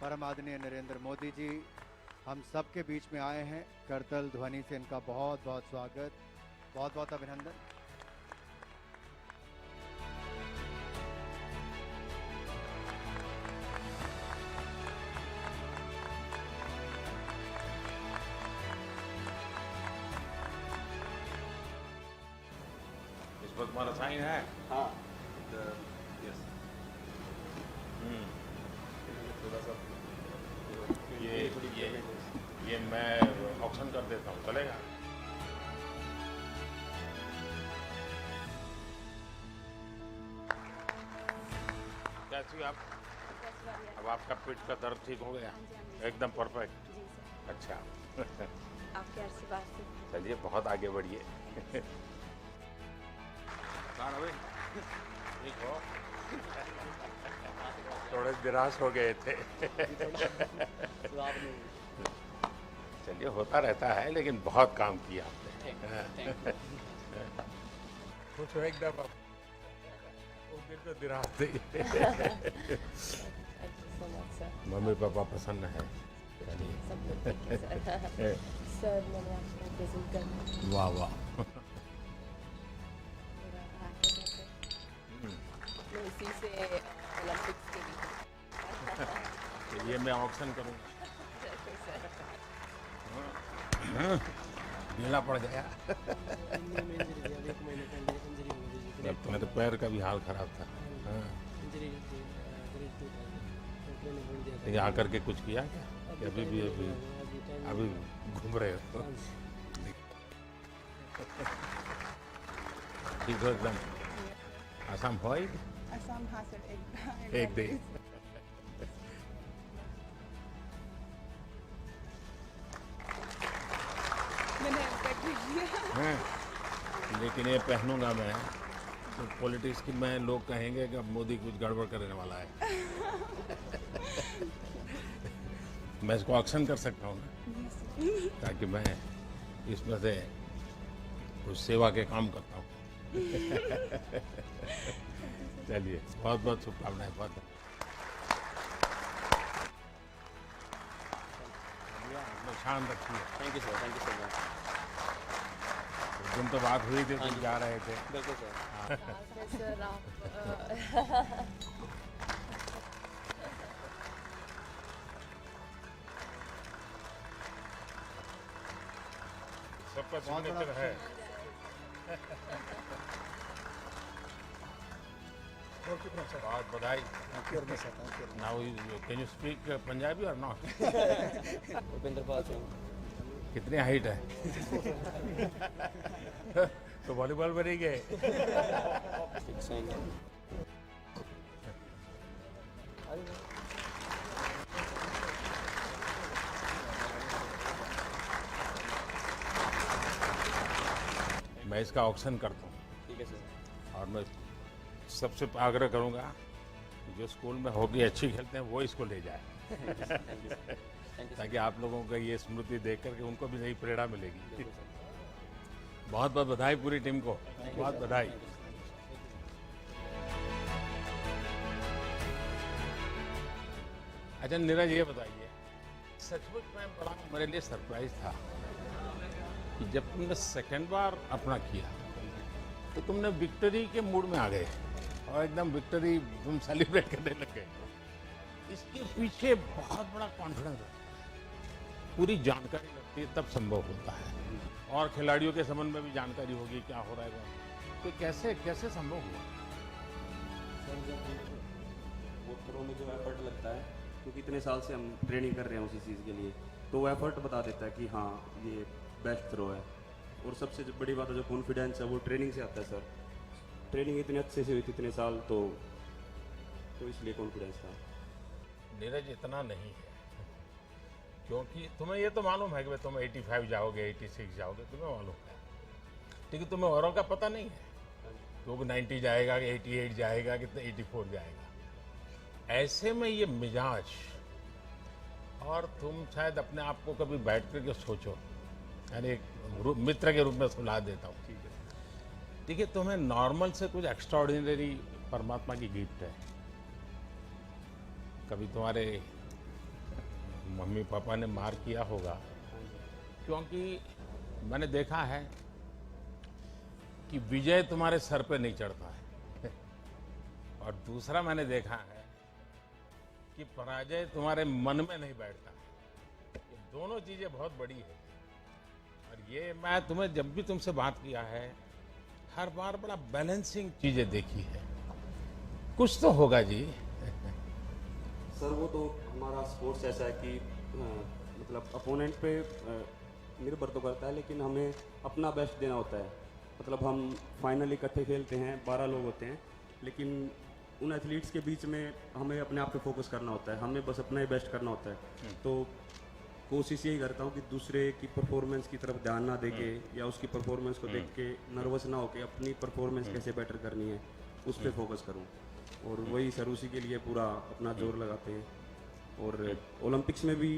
परम आदरणीय नरेंद्र मोदी जी हम सबके बीच में आए हैं। करतल ध्वनि से इनका बहुत बहुत स्वागत, बहुत बहुत अभिनंदन। इस पर तुम्हारा साइन है? हाँ यस। थोड़ा सा ये मैं ऑक्शन कर देता हूँ, चलेगा? कैसी आप? अब आपका पीठ का दर्द ठीक हो गया? एकदम परफेक्ट। जी सर, अच्छा। आपके आशीर्वाद से। चलिए बहुत आगे बढ़िए। कहाँ भाई? ठीक हो? थोड़े निराश हो गए थे। चलिए होता रहता है, लेकिन बहुत काम किया आपने। कुछ एकदम वो दिन तो निराश थे। Thank you so much sir. Mummy papa प्रसन्न है? सब लोग ठीक है सर। सर मैंने आपको प्रेजेंट करना वाह वाह। मेरा आगे है। मैं इसी से ओलंपिक्स के लिए ये मैं ऑक्शन करूँगा। ढीला पड़ गया। मेरे पैर का भी हाल खराब था। हाँ। ये आकर के कुछ किया क्या? कि अभी घूम रहे हो? ठीक हो एकदम? आसाम हो? असम हाँ सर एक दिन। मैंने कट लिया। हाँ। लेकिन ये पहनूंगा मैं तो पॉलिटिक्स की, मैं लोग कहेंगे कि अब मोदी कुछ गड़बड़ करने वाला है। मैं इसको ऑक्शन कर सकता हूँ ना, ताकि मैं इसमें से कुछ सेवा के काम करता हूँ। चलिए बहुत बहुत शुभकामनाएं। बहुत शान रखिए। Thank you sir, thank you so much. उस दिन तो बात हुई थी, तुम जा रहे थे। बिल्कुल सर। सर आप सबका सिग्नेचर है। बहुत बधाई। Now, can you speak Punjabi or not? Bhupendra Pal Singh. कितनी हाइट है? तो वॉलीबॉल बन ही गए। मैं इसका ऑक्शन करता हूँ। ठीक है सर। और मैं सबसे आग्रह करूँगा कि जो स्कूल में हॉकी अच्छी खेलते हैं वो इसको ले जाए। Thank you sir. Thank you ताकि आप लोगों को ये स्मृति देख करके उनको भी नई प्रेरणा मिलेगी। बिल्कुल सर। बहुत बहुत बधाई पूरी टीम को, बहुत बधाई। अच्छा नीरज, ये बताइए, सचमुच में बड़ा मेरे लिए सरप्राइज था कि जब तुमने सेकंड बार अपना किया तो तुमने विक्ट्री के मूड में आ गए और एकदम विक्ट्री तुम सेलिब्रेट करने लग गए। इसके पीछे बहुत बड़ा कॉन्फिडेंस है, पूरी जानकारी लगती है, तब संभव होता है। और खिलाड़ियों के संबंध में भी जानकारी होगी क्या हो रहा है, तो कैसे कैसे संभव हुआ? सर जब वो थ्रो में जो एफर्ट लगता है, क्योंकि इतने साल से हम ट्रेनिंग कर रहे हैं उसी चीज़ के लिए, तो वो एफर्ट बता देता है कि हाँ ये बेस्ट थ्रो है। और सबसे जो बड़ी बात है, जो कॉन्फिडेंस है, वो ट्रेनिंग से आता है सर। ट्रेनिंग इतने अच्छे से हुई थी इतने साल, तो इसलिए कॉन्फिडेंस था। नीरज इतना नहीं है, क्योंकि तुम्हें ये तो मालूम है कि तुम 85 जाओगे, 86 जाओगे, तुम्हें मालूम है, लेकिन तुम्हें औरों का पता नहीं है क्योंकि 90 जाएगा कि 88 जाएगा कि 84 जाएगा। ऐसे में ये मिजाज, और तुम शायद अपने आप को कभी बैठ करके सोचो, यानी एक मित्र के रूप में सुला देता हूँ। ठीक है, तुम्हें नॉर्मल से कुछ एक्स्ट्राऑर्डिनरी परमात्मा की गिफ्ट है। कभी तुम्हारे मम्मी पापा ने मार किया होगा, क्योंकि मैंने देखा है कि विजय तुम्हारे सर पे नहीं चढ़ता है और दूसरा मैंने देखा है कि पराजय तुम्हारे मन में नहीं बैठता है। ये दोनों चीजें बहुत बड़ी है और ये मैं तुम्हें जब भी तुमसे बात किया है हर बार बड़ा बैलेंसिंग चीजें देखी है। कुछ तो होगा जी। सर वो तो हमारा स्पोर्ट्स ऐसा है कि मतलब अपोनेंट पे निर्भर तो करता है, लेकिन हमें अपना बेस्ट देना होता है। मतलब हम फाइनल इकट्ठे खेलते हैं, 12 लोग होते हैं, लेकिन उन एथलीट्स के बीच में हमें अपने आप पे फोकस करना होता है, हमें बस अपना ही बेस्ट करना होता है। तो कोशिश यही करता हूँ कि दूसरे की परफॉर्मेंस की तरफ ध्यान ना देके या उसकी परफॉर्मेंस को देख के नर्वस ना होके अपनी परफॉर्मेंस कैसे बेटर करनी है उस पर फोकस करूँ, और वही सर उसी के लिए पूरा अपना जोर लगाते हैं। और ओलंपिक्स में भी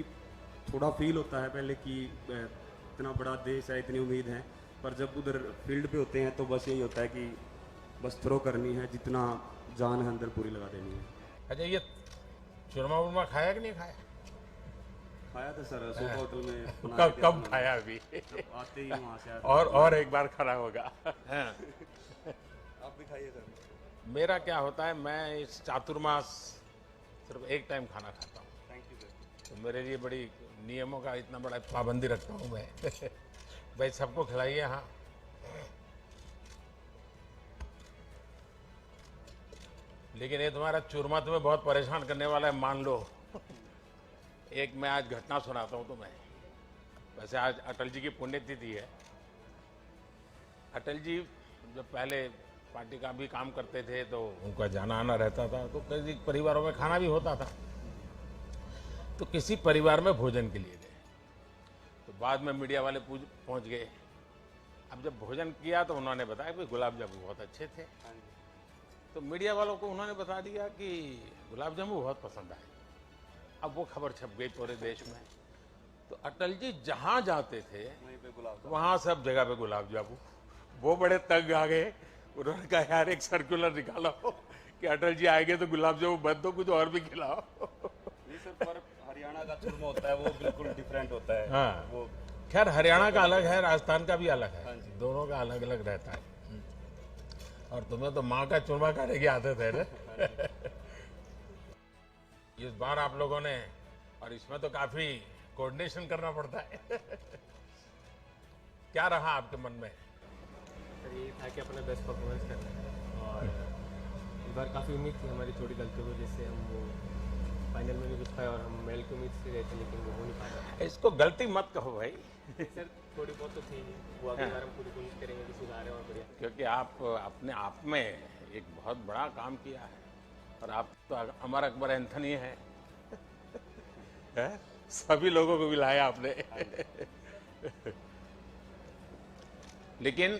थोड़ा फील होता है पहले कि इतना बड़ा देश है, इतनी उम्मीद है, पर जब उधर फील्ड पे होते हैं तो बस यही होता है कि बस थ्रो करनी है, जितना जान है अंदर पूरी लगा देनी है। अच्छा, ये चूरमा वूरमा खाया कि नहीं खाया? खाया था सर, सोफा होटल में बना कब के कब दिया था खाया अभी? मैंने। आते ही वहाँ से आते और एक बार खाना होगा। हाँ। आप भी खाइए सर। मेरा क्या होता है, मैं इस चातुर्मास सिर्फ एक टाइम खाना खाता हूँ, थैंक यू सर। तो मेरे लिए बड़ी नियमों का इतना बड़ा पाबंदी रखता हूँ मैं। भाई सबको खिलाइए। हाँ, लेकिन ये तुम्हारा चूरमा तुम्हें बहुत परेशान करने वाला है, मान लो। एक मैं आज घटना सुनाता हूँ तुम्हें। वैसे आज अटल जी की पुण्यतिथि है। अटल जी जब पहले पार्टी का भी काम करते थे तो उनका जाना आना रहता था, तो कई परिवारों में खाना भी होता था। तो किसी परिवार में भोजन के लिए गए, तो बाद में मीडिया वाले पहुंच गए। अब जब भोजन किया तो उन्होंने बताया कि गुलाब जामुन बहुत अच्छे थे। तो मीडिया वालों को उन्होंने बता दिया कि गुलाब जामुन बहुत पसंद आए। अब वो खबर छप गई पूरे देश में। तो अटल जी जहां जाते थे वहां सब जगह पे गुलाब जामुन। वो बड़े तंग आ गए। उन्होंने कहा यार एक सर्कुलर निकालो कि अटल जी आएंगे तो गुलाब जामुन बंद दो, कुछ और भी खिलाओ। नहीं सर, पर हरियाणा का चूरमा होता है वो बिल्कुल डिफरेंट होता है। हाँ, वो खैर हरियाणा का अलग है, राजस्थान का भी अलग है। हाँ जी। दोनों का अलग अलग रहता है। और तुम्हें तो माँ का चूरमा खाने की आदत है ना। इस बार आप लोगों ने, और इसमें तो काफी कोऑर्डिनेशन करना पड़ता है। क्या रहा आपके मन में? सर ये था कि अपना बेस्ट परफॉर्मेंस करना है, और इस बार काफ़ी उम्मीद थी हमारी थोड़ी गलतियों की वजह से हम वो फाइनल में नहीं कुछ पाए, और हम मेडल की उम्मीद से गए थे लेकिन वो हो नहीं पाया। इसको गलती मत कहो भाई। सर थोड़ी बहुत तो थी, वो अगली बार हम पूरी कोशिश करेंगे कि सुधारें और बढ़िया। क्योंकि आप अपने आप में एक बहुत बड़ा काम किया है, और आप तो अमर अकबर एंथनी है। सभी लोगों को मिलाया आपने। लेकिन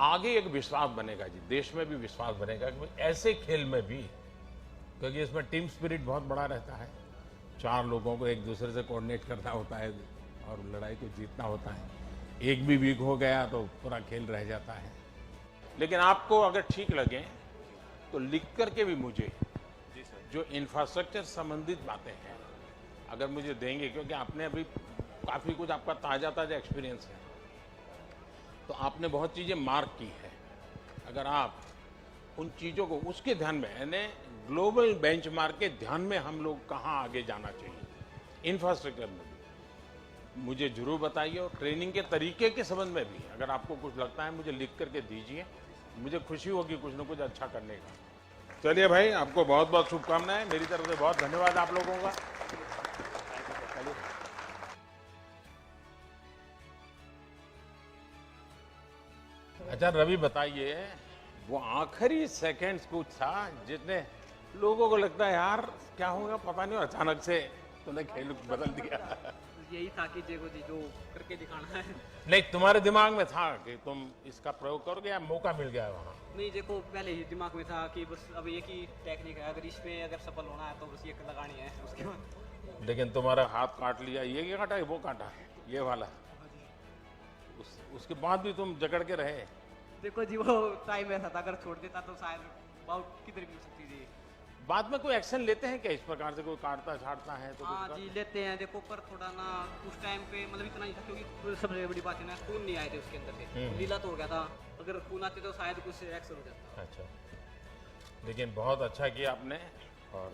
आगे एक विश्वास बनेगा जी, देश में भी विश्वास बनेगा कि ऐसे खेल में भी, क्योंकि इसमें टीम स्पिरिट बहुत बड़ा रहता है। 4 लोगों को एक दूसरे से कोऑर्डिनेट करना होता है और लड़ाई को जीतना होता है। एक भी वीक हो गया तो पूरा खेल रह जाता है। लेकिन आपको अगर ठीक लगे तो लिख करके भी मुझे जो इंफ्रास्ट्रक्चर संबंधित बातें हैं अगर मुझे देंगे, क्योंकि आपने अभी काफ़ी कुछ आपका ताज़ा एक्सपीरियंस है, तो आपने बहुत चीज़ें मार्क की है। अगर आप उन चीज़ों को उसके ध्यान में, यानी ग्लोबल बेंचमार्क के ध्यान में हम लोग कहाँ आगे जाना चाहिए इंफ्रास्ट्रक्चर में भी, मुझे जरूर बताइए। और ट्रेनिंग के तरीके के संबंध में भी अगर आपको कुछ लगता है मुझे लिख करके दीजिए, मुझे खुशी होगी कुछ ना कुछ अच्छा करने का। चलिए भाई, आपको बहुत बहुत शुभकामनाएं, मेरी तरफ से बहुत धन्यवाद आप लोगों का। अच्छा रवि, बताइए, वो आखिरी सेकंड्स कुछ था जिसने लोगों को लगता है यार क्या होगा पता नहीं, और अचानक से तुमने खेल बदल दिया। यही था कि जेको जी जो करके दिखाना है। नहीं, तुम्हारे दिमाग में था कि तुम इसका प्रयोग करोगे या मौका मिल गया वहाँ? नहीं, देखो पहले ही दिमाग में था कि बस अब एक ही टेक्निक है, अगर इसमें अगर सफल होना है तो बस ये लगानी है, उसके बाद। लेकिन तुम्हारा हाथ काट लिया, ये क्या काटा है, वो काटा है, ये वाला। उसके बाद भी तुम जकड़ के रहे। देखो जी वो टाइम ऐसा था, अगर छोड़ देता तो शायद बाउट किधर भी हो सकती थी। बाद में कोई एक्शन लेते हैं क्या इस प्रकार से? कोई काटता छाटता है तो हाँ कुछ जी लेते हैं, देखो पर थोड़ा ना उस टाइम पे मतलब इतना ही था क्योंकि सबसे बड़ी बात है ना खून नहीं आए थे उसके अंदर से, लीला तो हो गया था, अगर खून आते तो शायद कुछ एक्शन हो जाता। अच्छा, लेकिन बहुत अच्छा किया आपने। और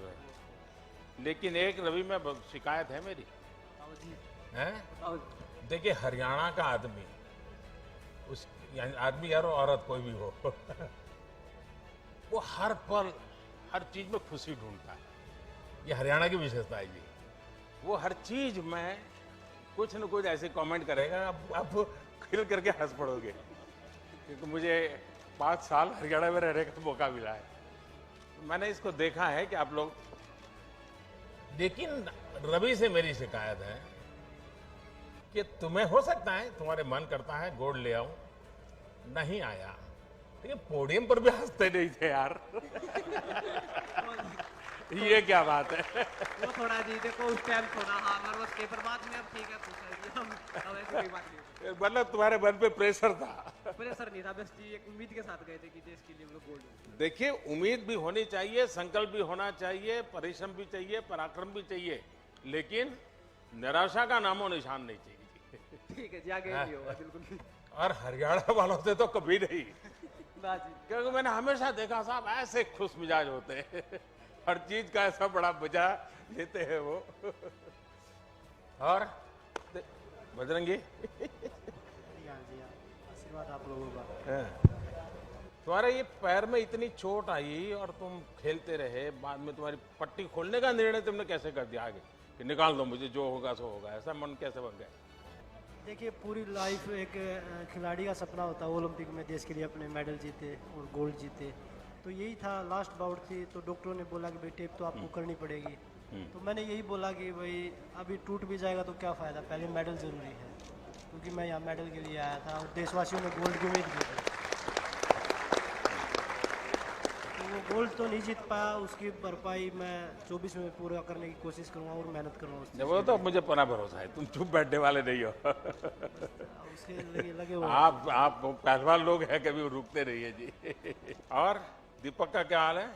लेकिन एक रवि में शिकायत है मेरी, बताओ जी, है? बताओ जी। देखिए हरियाणा का आदमी, उस यानी आदमी यार औरत कोई भी हो वो हर पल हर चीज में खुशी ढूंढता है। ये हरियाणा की विशेषता है जी। वो हर चीज में कुछ न कुछ ऐसे कमेंट करेगा, आप खिल करके हंस पड़ोगे, क्योंकि मुझे 5 साल हरियाणा में रहने का मौका मिला है। मैंने इसको देखा है कि आप लोग, लेकिन रवि से मेरी शिकायत है कि तुम्हें हो सकता है तुम्हारे मन करता है गोल्ड ले आऊं, नहीं आया, लेकिन पोडियम पर भी हंसते नहीं थे यार ये क्या बात है? वो थोड़ा जी देखो उस टाइम थोड़ा हाँ नर्वस थे, पर बाद में अब ठीक है, खुश है जी हम, अब ऐसी कोई बात नहीं। मतलब तुम्हारे मन पे प्रेशर था? प्रेशर नहीं था, बस जी एक उम्मीद के साथ गए थे कि देश के लिए हम लोग गोल्ड। देखिए उम्मीद भी होनी चाहिए, संकल्प भी होना चाहिए, परिश्रम भी चाहिए, पराक्रम भी चाहिए, लेकिन निराशा का नामो निशान नहीं चाहिए। ठीक है जी, आगे नहीं होगा बिल्कुल। और हरियाणा वालों से तो कभी नहीं, ना जी, क्योंकि मैंने हमेशा देखा साहब ऐसे खुश मिजाज होते हैं हर चीज का ऐसा बड़ा मजा लेते हैं वो। और बजरंगी आशीर्वाद आप लोगों का। तुम्हारे ये पैर में इतनी चोट आई और तुम खेलते रहे, बाद में तुम्हारी पट्टी खोलने का निर्णय तुमने कैसे कर दिया आगे कि निकाल दो मुझे, जो होगा सो होगा, ऐसा मन कैसे बन गया? देखिए पूरी लाइफ एक खिलाड़ी का सपना होता है ओलंपिक में देश के लिए अपने मेडल जीते और गोल्ड जीते, तो यही था। लास्ट बाउट थी तो डॉक्टरों ने बोला कि भाई टेप तो आपको करनी पड़ेगी, तो मैंने यही बोला कि भाई अभी टूट भी जाएगा तो क्या फ़ायदा, पहले मेडल ज़रूरी है, क्योंकि मैं यहाँ मेडल के लिए आया था और देशवासियों ने गोल्ड की उम्मीद की थी। तो वो गोल्ड तो नहीं जीत पाया, उसकी भरपाई मैं 24 में पूरा करने की कोशिश करूँगा और मेहनत करूँगा उस चीज़ वो तो मुझे पूरा भरोसा है, तुम चुप बैठने वाले नहीं हो उसके लगे हुए आप पहलवान लोग हैं, कभी रुकते नहीं है जी। और दीपक का क्या हाल है?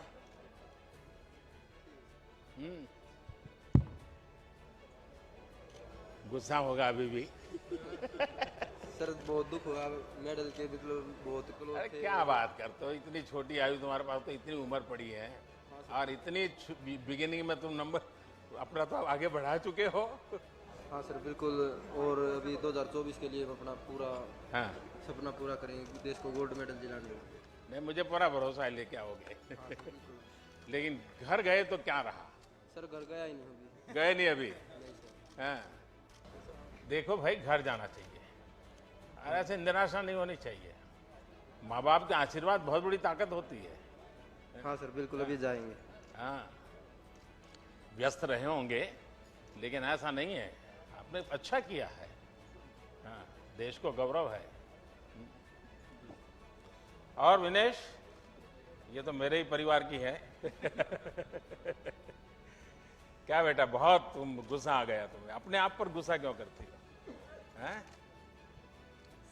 गुस्सा होगा अभी भी? सर बहुत दुख हुआ मेडल के, मतलब बहुत क्लोज अरे थे। क्या बात करते हो, इतनी छोटी आयु तुम्हारे पास, तो इतनी उम्र पड़ी है और इतनी बिगिनिंग में तुम नंबर अपना तो आगे बढ़ा चुके हो। हाँ सर बिल्कुल, और अभी 2024 के लिए हम अपना पूरा हाँ सपना पूरा करेंगे, देश को गोल्ड मेडल दिलाने में। नहीं, मुझे पूरा भरोसा है लेके आओगे लेकिन घर गए तो क्या रहा? सर घर गया ही नहीं अभी। गए नहीं अभी? हाँ देखो भाई, घर जाना चाहिए और ऐसे निराशा नहीं होनी चाहिए। माँ बाप के आशीर्वाद बहुत बड़ी ताकत होती है। हाँ सर बिल्कुल, अभी जाएंगे। हाँ व्यस्त रहे होंगे, लेकिन ऐसा नहीं है, आपने अच्छा किया है। हाँ देश को गौरव है। और विनेश, ये तो मेरे ही परिवार की है क्या बेटा, बहुत तुम गुस्सा आ गया तुम्हें, अपने आप पर गुस्सा क्यों करती हो? हैं?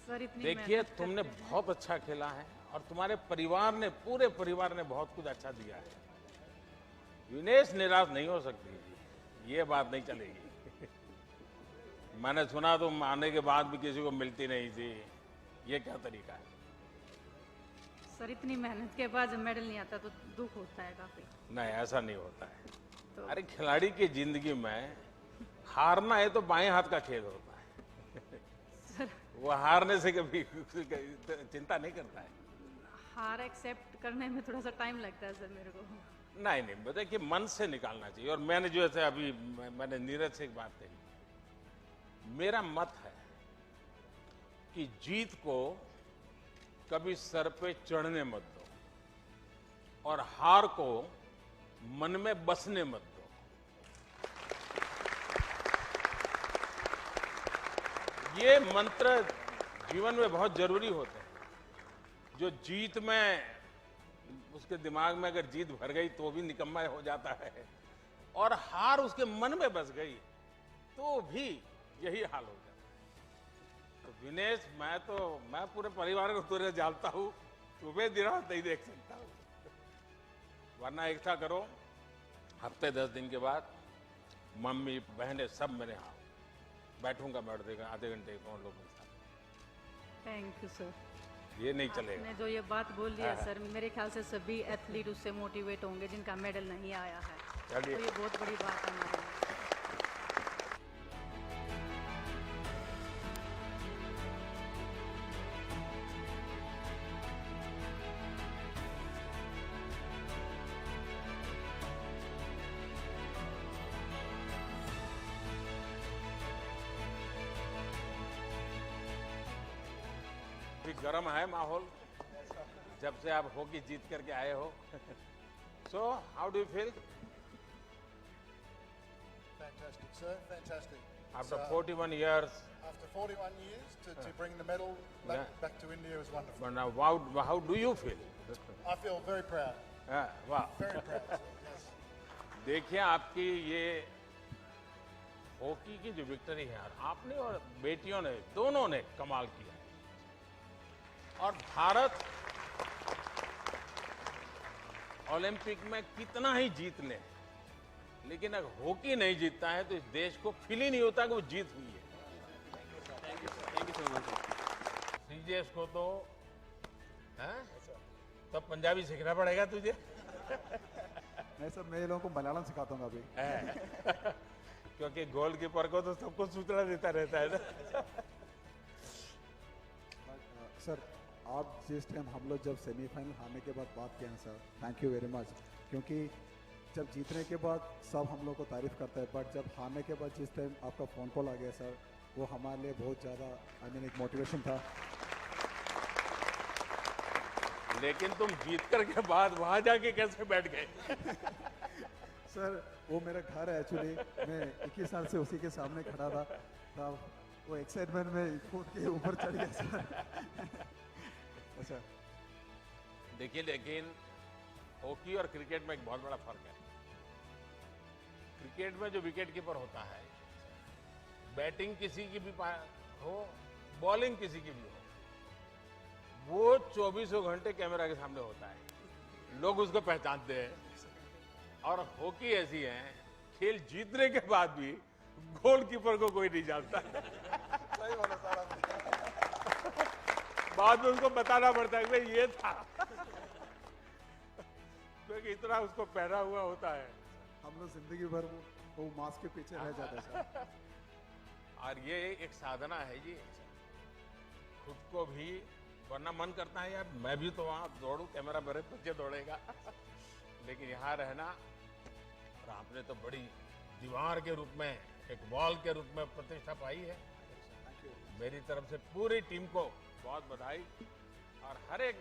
सर इतनी देखिए मेहनत तुमने करते हैं। बहुत अच्छा खेला है और तुम्हारे परिवार ने, पूरे परिवार ने बहुत कुछ अच्छा दिया है। विनेश निराश नहीं हो सकती जी, ये बात नहीं चलेगी मैंने सुना तुम आने के बाद भी किसी को मिलती नहीं थी, ये क्या तरीका है? सर इतनी मेहनत के बाद जब मेडल नहीं आता तो दुख होता है काफी। नहीं ऐसा नहीं होता है। तो अरे खिलाड़ी की जिंदगी में हारना है तो बाएं हाथ का खेल होता है सर वो हारने से कभी चिंता नहीं करता है। हार एक्सेप्ट करने में थोड़ा सा टाइम लगता है सर मेरे को। नहीं नहीं, देखिए मन से निकालना चाहिए। और मैंने जो ऐसे अभी मैंने नीरज से एक बात कही, मेरा मत है कि जीत को कभी सर पे चढ़ने मत दो और हार को मन में बसने मत दो। ये मंत्र जीवन में बहुत जरूरी होते हैं। जो जीत में, उसके दिमाग में अगर जीत भर गई तो भी निकम्मा हो जाता है, और हार उसके मन में बस गई तो भी यही हाल हो जाता है। तो विनेश, मैं पूरे परिवार को तुझे जानता हूं, तुम्हें दिन रात नहीं देख सकता हूं। वरना एकता करो हफ्ते 10 दिन के बाद मम्मी बहनें सब मेरे यहाँ बैठूंगा आधे घंटे उन लोगों के साथ। Thank you sir. ये नहीं चलेगा। आपने जो ये बात बोल दिया सर, मेरे ख्याल से सभी एथलीट उससे मोटिवेट होंगे जिनका मेडल नहीं आया है। तो ये बहुत बड़ी बात है हमारे लिए। गर्म है माहौल जब से आप हॉकी जीत करके आए हो। So how do you feel? Fantastic, sir. Fantastic. After 41 years. After 41 years to bring the medal back to India was wonderful. But now, how do you feel? I feel very proud. वाह। Very proud. Yes. देखिए आपकी ये hockey की जो victory है यार, आपने और बेटियों ने दोनों ने कमाल किया। और भारत ओलंपिक में कितना ही जीत ले, लेकिन अगर हॉकी नहीं जीतता है तो इस देश को फील ही नहीं होता कि वो जीत हुई है। Thank you so much. CJS को तो तो पंजाबी सीखना पड़ेगा तुझे। नहीं सर, मैं ये लोगों को मलयालम सिखाता हूँ अभी। क्योंकि गोलकीपर को तो सब कुछ सूचना देता रहता है ना। सर, आप जिस टाइम हम लोग जब सेमीफाइनल हारने के बाद बात किए हैं sir, thank you very much. क्योंकि जब जीतने के बाद सब हम लोग को तारीफ करता है, बट जब हारने के बाद जिस टाइम आपका फ़ोन कॉल आ गया सर, वो हमारे लिए बहुत ज़्यादा एक मोटिवेशन था। लेकिन तुम जीत कर के बाद वहां जाके कैसे बैठ गए? सर, वो मेरा घर है एक्चुअली। मैं 21 साल से उसी के सामने खड़ा था, तब वो एक्साइटमेंट में कूद के ऊपर चढ़ गया सर। अच्छा, देखिए, लेकिन हॉकी और क्रिकेट में एक बहुत बड़ा फर्क है। क्रिकेट में जो विकेट कीपर होता है, बैटिंग किसी की भी हो, बॉलिंग किसी की भी हो, वो 24 घंटे कैमरा के सामने होता है, लोग उसको पहचानते हैं। और हॉकी ऐसी है, खेल जीतने के बाद भी गोलकीपर को कोई नहीं जानता। बाद में उसको बताना पड़ता है कि भाई ये था, क्योंकि इतना उसको पहना हुआ होता है। हम लोग जिंदगी भर वो मास्क के पीछे रह जाते हैं सर। और ये एक साधना है जी, खुद को भी, वरना मन करता है यार मैं भी तो वहां दौड़ूं, कैमरा मेरे पीछे दौड़ेगा। लेकिन यहाँ रहना, और आपने तो बड़ी दीवार के रूप में, एक वॉल के रूप में प्रतिष्ठा पाई है। मेरी तरफ से पूरी टीम को बहुत बधाई। और हर एक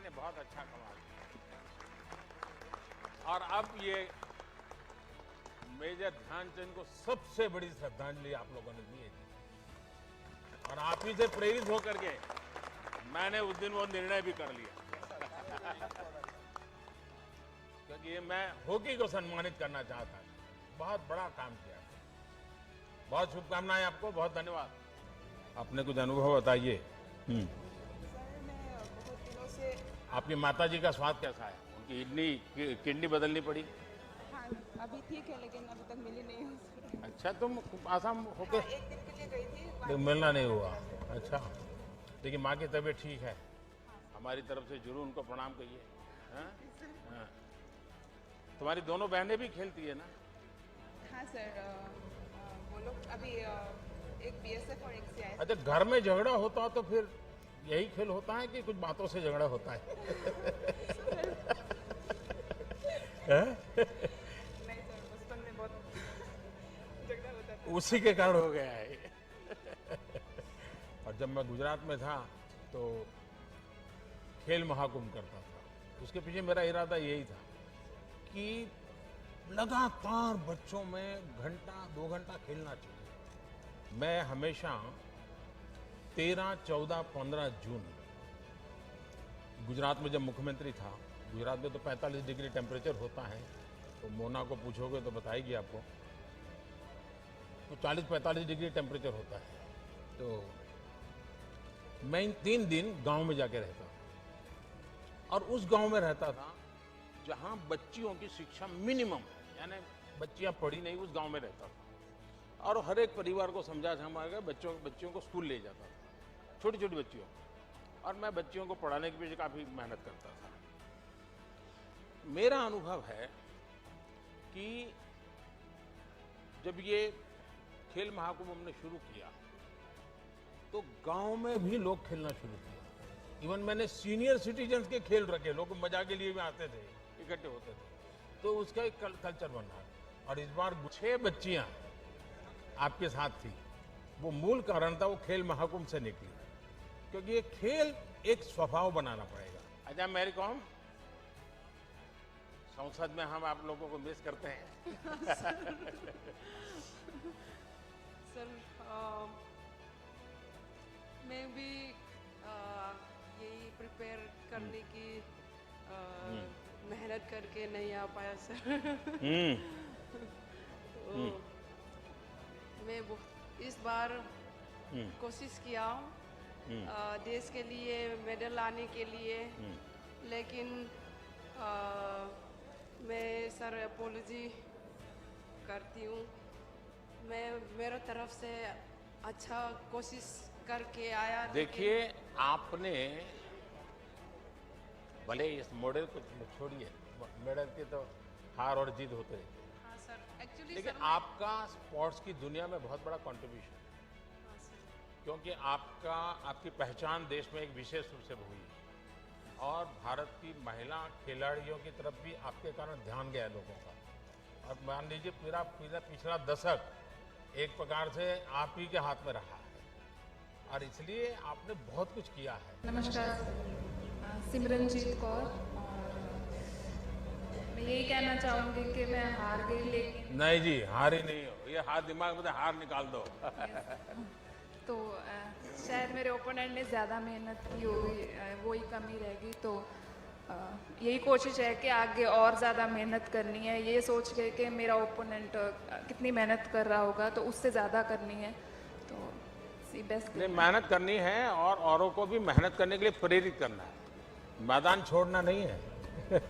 ने बहुत अच्छा कमाल किया। और अब ये मेजर ध्यानचंद को सबसे बड़ी श्रद्धांजलि आप लोगों ने दी है। और आप ही से प्रेरित होकर के मैंने उस दिन वो निर्णय भी कर लिया। क्योंकि ये मैं हॉकी को सम्मानित करना चाहता हूं। बहुत बड़ा काम किया। बहुत शुभकामनाएं आपको, बहुत धन्यवाद। अपने कुछ अनुभव बताइए। सर, मैं बहुत दिनों से। आपकी माताजी का स्वास्थ्य कैसा है? उनकी किडनी बदलनी पड़ी? हाँ, अभी ठीक है, लेकिन अभी तक मिली नहीं है। अच्छा, तुम आसाम होके? हाँ, एक दिन के लिए गई थी, तो मिलना नहीं हुआ। अच्छा, लेकिन माँ की तबीयत ठीक है? हमारी तरफ से जरूर उनको प्रणाम कहिए। हाँ, तुम्हारी दोनों बहनें भी खेलती है ना? हाँ सर, वो लोग अभी एक बीएसएफ और एक सीआईएसएफ। अच्छा, घर में झगड़ा होता तो फिर यही खेल होता है कि कुछ बातों से झगड़ा होता है? नहीं सर, बचपन में बहुत झगड़ा होता था। उसी के कारण हो गया है। और जब मैं गुजरात में था तो खेल महाकुंभ करता था। उसके पीछे मेरा इरादा यही था कि लगातार बच्चों में घंटा 2 घंटा खेलना चाहिए। मैं हमेशा 13, 14, 15 जून गुजरात में जब मुख्यमंत्री था, गुजरात में तो 45 डिग्री टेम्परेचर होता है, तो मोना को पूछोगे तो बताएगी आपको, तो 40-45 डिग्री टेम्परेचर होता है। तो मैं इन 3 दिन गांव में जाके रहता था, और उस गांव में रहता था जहां बच्चियों की शिक्षा मिनिमम है, यानी बच्चियां पढ़ी नहीं, उस गांव में रहता था और हर एक परिवार को समझा समझा बच्चियों को स्कूल ले जाता था, छोटी छोटी बच्चियों, और मैं बच्चियों को पढ़ाने के पीछे काफ़ी मेहनत करता था। मेरा अनुभव है कि जब ये खेल महाकुंभ हमने शुरू किया तो गांव में भी लोग खेलना शुरू किया। इवन मैंने सीनियर सिटीजन्स के खेल रखे, लोग मजा के लिए भी आते थे, इकट्ठे होते थे, तो उसका एक कल्चर बना। और इस बार 6 बच्चियां आपके साथ थी, वो मूल कारण था वो खेल महाकुंभ से निकली, क्योंकि ये खेल एक स्वभाव बनाना पड़ेगा। अच्छा मैरी कॉम, संसद में हम आप लोगों को मिस करते हैं। सर मैं भी यही प्रिपेयर करने की मेहनत करके नहीं आ पाया सर। तो मैं इस बार कोशिश किया हूँ देश के लिए मेडल लाने के लिए, लेकिन मैं सर अपोलॉजी करती हूँ। मैं मेरे तरफ से अच्छा कोशिश करके आया। देखिए आपने भले इस मॉडल को छोड़िए, मेडल की तो हार और जीत होते रहते हैं। हाँ सर, एक्चुअली लेकिन आपका स्पोर्ट्स की दुनिया में बहुत बड़ा कंट्रीब्यूशन है। हाँ सर, क्योंकि आपकी पहचान देश में एक विशेष रूप से हुई है और भारत की महिला खिलाड़ियों की तरफ भी आपके कारण ध्यान गया लोगों का। और मान लीजिए पूरा पिछला दशक एक प्रकार से आप ही के हाथ में रहा है और इसलिए आपने बहुत कुछ किया है। नमस्कार, सिमरनजीत कौर। मैं यही कहना चाहूँगी कि मैं हार गई, लेकिन नहीं जी हार ही नहीं हो, ये हार दिमाग में हार निकाल दो। तो शायद मेरे ओपोनेंट ने ज़्यादा मेहनत की होगी, वही कमी रहेगी। तो यही कोशिश है कि आगे और ज़्यादा मेहनत करनी है, ये सोच के कि मेरा ओपोनेंट कितनी मेहनत कर रहा होगा तो उससे ज़्यादा करनी है। तो बेस्ट मेहनत करनी है और औरों को भी मेहनत करने के लिए प्रेरित करना है, मैदान छोड़ना नहीं है।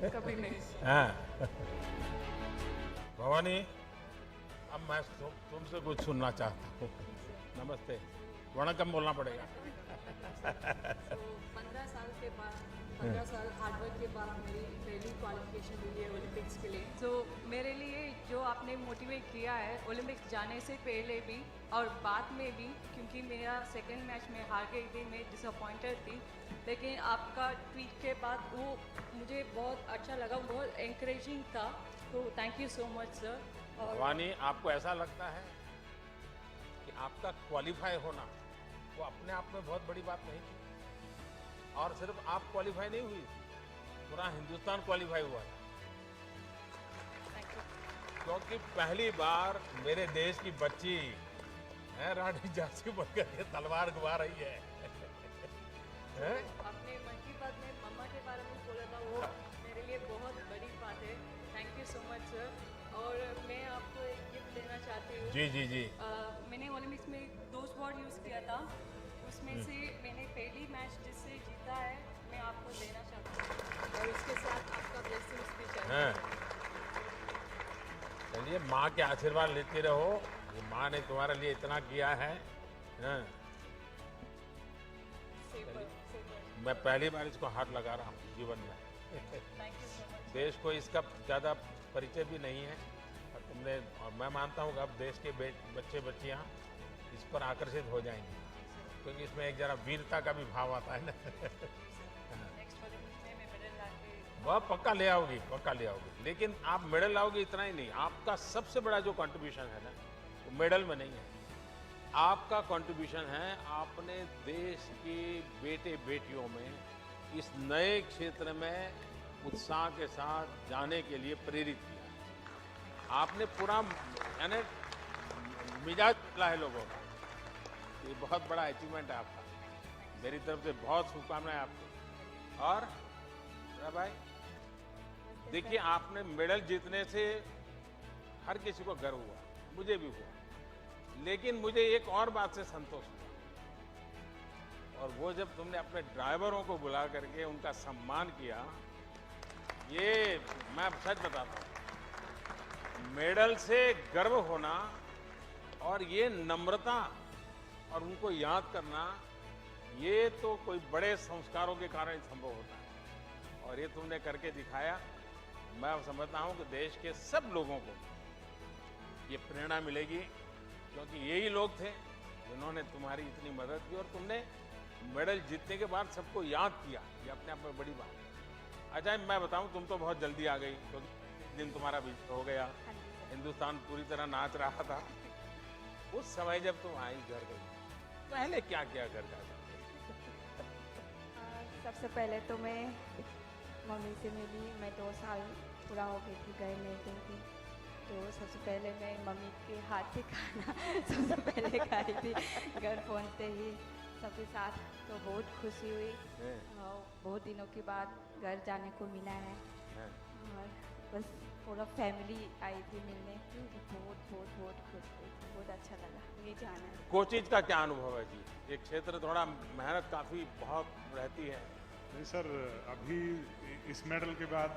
कभी नहीं। हाँ। भवानी, अब मैं तुमसे कुछ सुनना चाहता हूँ। नमस्ते, वणकम बोलना पड़ेगा। 15 साल के बाद 15 साल हार्डवर्क के बाद मेरी पहली क्वालिफिकेशन हुई है ओलंपिक्स के लिए। तो मेरे लिए जो आपने मोटिवेट किया है ओलंपिक्स जाने से पहले भी और बाद में भी, क्योंकि मेरा सेकंड मैच में हार गई थी, मैं डिसअपॉइंटेड थी, लेकिन आपका ट्वीट के बाद वो मुझे बहुत अच्छा लगा, बहुत एनकरेजिंग था। तो thank you so much sir. और भवानी, आपको ऐसा लगता है कि आपका क्वालिफाई होना वो अपने आप में बहुत बड़ी बात नहीं थी? और सिर्फ आप क्वालिफाई नहीं हुई, पूरा हिंदुस्तान क्वालिफाई हुआ था, क्योंकि पहली बार मेरे देश की बच्ची रानी झांसी बनकर के तलवार घुमा रही है। आपने मन की बात में मम्मा के बारे में बोला था, वो मेरे लिए बहुत बड़ी बात है। Thank you so much sir. और मैं आपको एक गिफ्ट देना चाहती हूँ। जी जी जी। मैंने ओलंपिक्स में 2 स्पॉट यूज़ किया था, उसमें से मैंने पहली मैच जिससे जीता है मैं आपको देना चाहती हूँ और उसके साथ आपका ब्लेसिंग्स भी चाहिए। चलिए, माँ के आशीर्वाद लेते रहो, ये माँ ने तुम्हारे लिए इतना किया है। मैं पहली बार इसको हाथ लगा रहा हूँ जीवन में। देश को इसका ज़्यादा परिचय भी नहीं है और मैं मानता हूँ कि अब देश के बच्चे बच्चियाँ इस पर आकर्षित हो जाएंगे, क्योंकि इसमें एक जरा वीरता का भी भाव आता है ना। वह पक्का ले आओगी, पक्का ले आओगी, लेकिन आप मेडल लाओगे इतना ही नहीं, आपका सबसे बड़ा जो कंट्रीब्यूशन है ना वो मेडल में नहीं है, आपका कंट्रीब्यूशन है आपने देश के बेटे बेटियों में इस नए क्षेत्र में उत्साह के साथ जाने के लिए प्रेरित किया। आपने पूरा यानी मिजाज बदला है लोगों का, ये बहुत बड़ा अचीवमेंट है आपका। मेरी तरफ से बहुत शुभकामनाएं आपको। और भाई देखिए, आपने मेडल जीतने से हर किसी को गर्व हुआ, मुझे भी हुआ, लेकिन मुझे एक और बात से संतोष हुआ, और वो जब तुमने अपने ड्राइवरों को बुला करके उनका सम्मान किया। ये मैं सच बताता हूँ, मेडल से गर्व होना और ये नम्रता और उनको याद करना, ये तो कोई बड़े संस्कारों के कारण संभव होता है और ये तुमने करके दिखाया। मैं समझता हूं कि देश के सब लोगों को ये प्रेरणा मिलेगी, क्योंकि यही लोग थे जिन्होंने तुम्हारी इतनी मदद की और तुमने मेडल जीतने के बाद सबको याद किया। ये अपने आप में बड़ी बात है। अच्छा, मैं बताऊं, तुम तो बहुत जल्दी आ गई, क्योंकि दिन तुम्हारा बीच हो गया, हिंदुस्तान पूरी तरह नाच रहा था। उस समय जब तुम आई घर गई, पहले क्या किया घर जाकर? सबसे पहले तो मैं मम्मी से मिली। मैं 2 साल पूरा हो गई थी, घर नहीं गई थी, तो सबसे पहले मैं मम्मी के हाथ से खाना सबसे पहले खाई थी घर पहुंचते ही सबके साथ। तो बहुत खुशी हुई और बहुत दिनों के बाद घर जाने को मिला है और बस पूरा फैमिली आई थी मिलने, तो बहुत बहुत बहुत खुश हुई थी, बहुत अच्छा लगा ये जाना है। कोचीज का क्या अनुभव है जी? ये क्षेत्र थोड़ा मेहनत काफ़ी बहुत रहती है। नहीं सर, अभी इस मेडल के बाद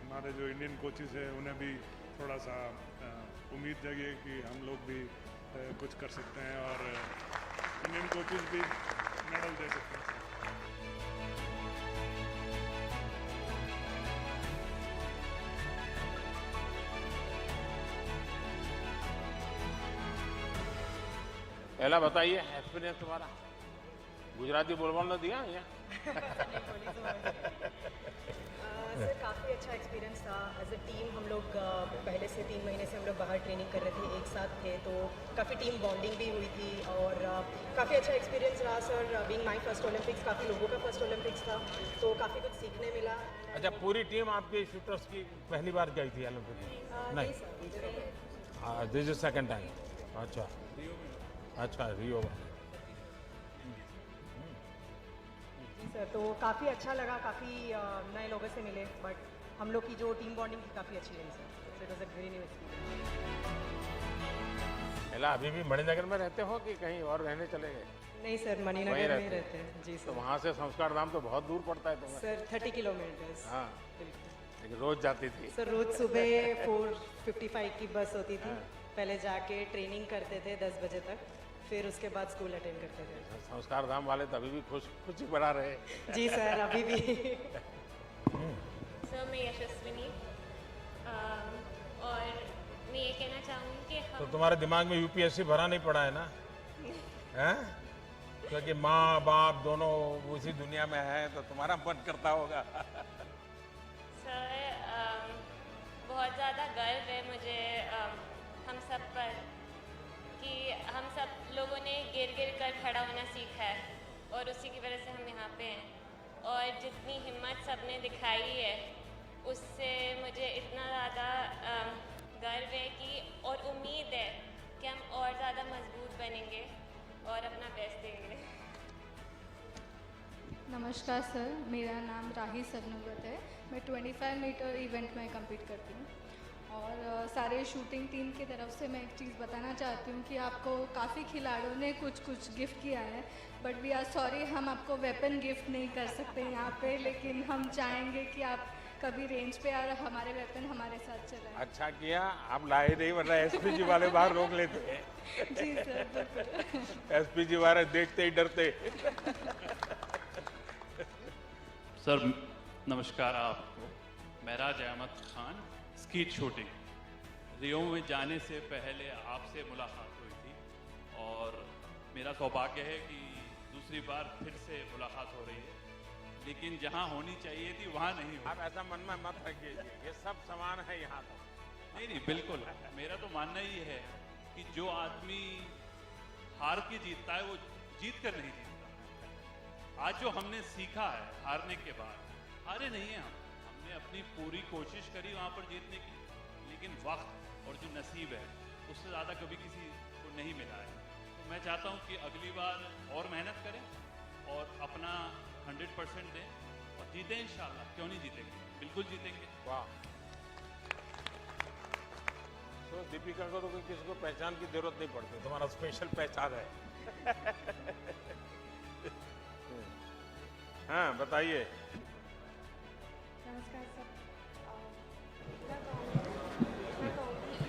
हमारे जो इंडियन कोचेज हैं उन्हें भी थोड़ा सा उम्मीद जगी है कि हम लोग भी कुछ कर सकते हैं और इंडियन कोचेज भी मेडल दे सकते हैं। पहला बताइए एक्सपीरियंस तुम्हारा। गुजराती बोलने दिया या सर काफ़ी अच्छा एक्सपीरियंस था। एज अ टीम हम लोग पहले से 3 महीने से हम लोग बाहर ट्रेनिंग कर रहे थे, एक साथ थे, तो काफ़ी टीम बॉन्डिंग भी हुई थी और काफ़ी अच्छा एक्सपीरियंस रहा sir. Being my first Olympics, काफ़ी लोगों का फर्स्ट ओलंपिक्स था, तो काफ़ी कुछ सीखने मिला। अच्छा, पूरी टीम आपके शूटर्स की पहली बार गई थी ओलंपिक में? नहीं, दिस इज सेकंड टाइम। अच्छा अच्छा, रियो में। सर तो काफ़ी अच्छा लगा, काफ़ी नए लोगों से मिले, बट हम लोग की जो टीम बॉन्डिंग थी काफ़ी अच्छी रही sir. It was a very new experience. अभी भी मणिनगर में रहते हो कि कहीं और रहने चले गए? नहीं सर, मणिनगर में रहते हैं जी सर। तो वहाँ से संस्कार धाम तो बहुत दूर पड़ता है तुम्हें? Sir 30 kilometres. हाँ, लेकिन रोज जाती थी? सर रोज सुबह 4:55 की बस होती थी। पहले जाके ट्रेनिंग करते थे 10 बजे तक, फिर उसके बाद स्कूल अटेंड करते थे। संस्कार धाम वाले तो अभी भी खुशी बना रहे। जी सर, अभी भी। सर मैं यशस्विनी और मैं ये कहना चाहूँगी कि तो तुम्हारे दिमाग में यूपीएससी भरा नहीं पड़ा है ना? हैं? क्योंकि माँ बाप दोनों उसी दुनिया में है, तो तुम्हारा मन करता होगा। सर बहुत ज़्यादा गर्व है मुझे हम सब पर कि हम सब लोगों ने गिर गिर कर खड़ा होना सीखा है और उसी की वजह से हम यहाँ पे हैं। और जितनी हिम्मत सबने दिखाई है उससे मुझे इतना ज़्यादा गर्व है कि और उम्मीद है कि हम और ज़्यादा मजबूत बनेंगे और अपना बेस्ट देंगे। नमस्कार सर, मेरा नाम राही सरनोबत है। मैं 25 मीटर इवेंट में कम्पीट करती हूँ और सारे शूटिंग टीम की तरफ से मैं एक चीज़ बताना चाहती हूँ कि आपको काफ़ी खिलाड़ियों ने कुछ गिफ्ट किया है, बट वी आर सॉरी हम आपको वेपन गिफ्ट नहीं कर सकते यहाँ पे, लेकिन हम चाहेंगे कि आप कभी रेंज पे और हमारे वेपन हमारे साथ चलाएं। अच्छा किया आप लाए नहीं, वरना एसपीजी वाले बाहर रोक लेते हैं। जी सर, बिल्कुल। एसपीजी वाले देखते ही डरते। सर नमस्कार आपको। महराज अहमद खान, स्कीट शूटिंग। रियो में जाने से पहले आपसे मुलाकात हुई थी और मेरा सौभाग्य है कि दूसरी बार फिर से मुलाकात हो रही है, लेकिन जहां होनी चाहिए थी वहां नहीं हुई। आप ऐसा मन में मत रखिए, ये सब समान है यहाँ पर। नहीं नहीं, बिल्कुल। मेरा तो मानना ही है कि जो आदमी हार के जीतता है वो जीत कर नहीं जीतता। आज जो हमने सीखा है हारने के बाद, हारे नहीं है हमने अपनी पूरी कोशिश करी वहाँ पर जीतने की, लेकिन वक्त और जो नसीब है उससे ज़्यादा कभी किसी को नहीं मिला है। तो मैं चाहता हूँ कि अगली बार और मेहनत करें और अपना 100% दें और जीतें इंशाल्लाह। क्यों नहीं जीतेंगे, बिल्कुल जीतेंगे। वाह। तो दीपिका को तो कोई किसी को पहचान की जरूरत नहीं पड़ती, तुम्हारा स्पेशल पहचान है। हाँ बताइए। नमस्कार सर, मैं कहूँगी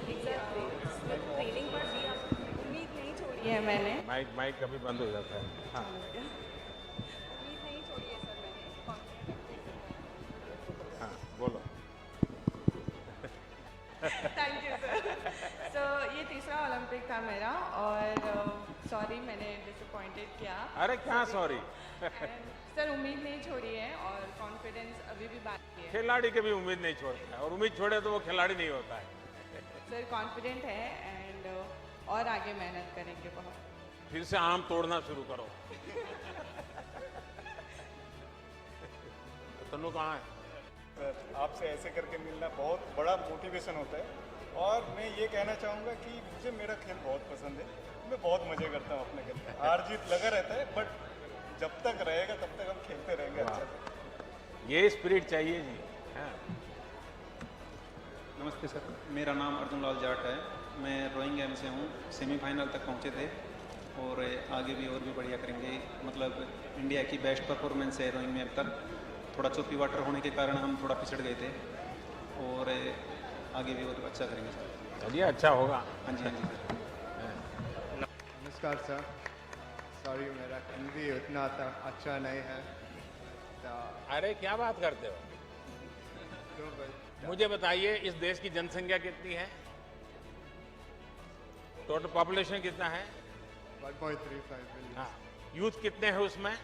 मैंने। माइक कभी बंद हो जाता है। हाँ उम्मीद नहीं छोड़ी है सर मैंने। हाँ बोलो। Thank you sir. सो ये तीसरा ओलंपिक था मेरा और सॉरी मैंने डिसअपॉइंटेड किया। अरे क्या सॉरी। सर उम्मीद नहीं छोड़ी है और कॉन्फिडेंस अभी भी बाकी है। खिलाड़ी कभी उम्मीद नहीं छोड़ता है और उम्मीद छोड़े तो वो खिलाड़ी नहीं होता है। सर कॉन्फिडेंट है एंड और आगे मेहनत करेंगे बहुत। फिर से आम तोड़ना शुरू करो। तनु कहाँ है? आपसे ऐसे करके मिलना बहुत बड़ा मोटिवेशन होता है और मैं ये कहना चाहूँगा कि मुझे मेरा खेल बहुत पसंद है। मैं बहुत मज़े करता हूँ अपने खेल में। हार जीत लगा रहता है बट जब तक रहेगा तब तक हम खेलते रहेंगे अच्छा से। ये स्पिरिट चाहिए जी। हाँ। नमस्ते सर, मेरा नाम अर्जुन लाल जाट है। मैं रोइंग गेम से हूँ। सेमीफाइनल तक पहुँचे थे और आगे भी और भी बढ़िया करेंगे। मतलब इंडिया की बेस्ट परफॉर्मेंस है रोइंग में अब तक। थोड़ा चोपी वाटर होने के कारण हम थोड़ा पिछड़ गए थे और आगे भी और अच्छा करेंगे सर। चलिए अच्छा होगा। हाँ जी हाँ जी सर। नमस्कार सर, सॉरी मेरा हिंदी उतना अच्छा नहीं है। अरे क्या बात करते हो? मुझे बताइए इस देश की जनसंख्या कितनी है? टोटल पॉपुलेशन कितना है? 1.35 मिलियन। हाँ, यूथ कितने हैं उसमें?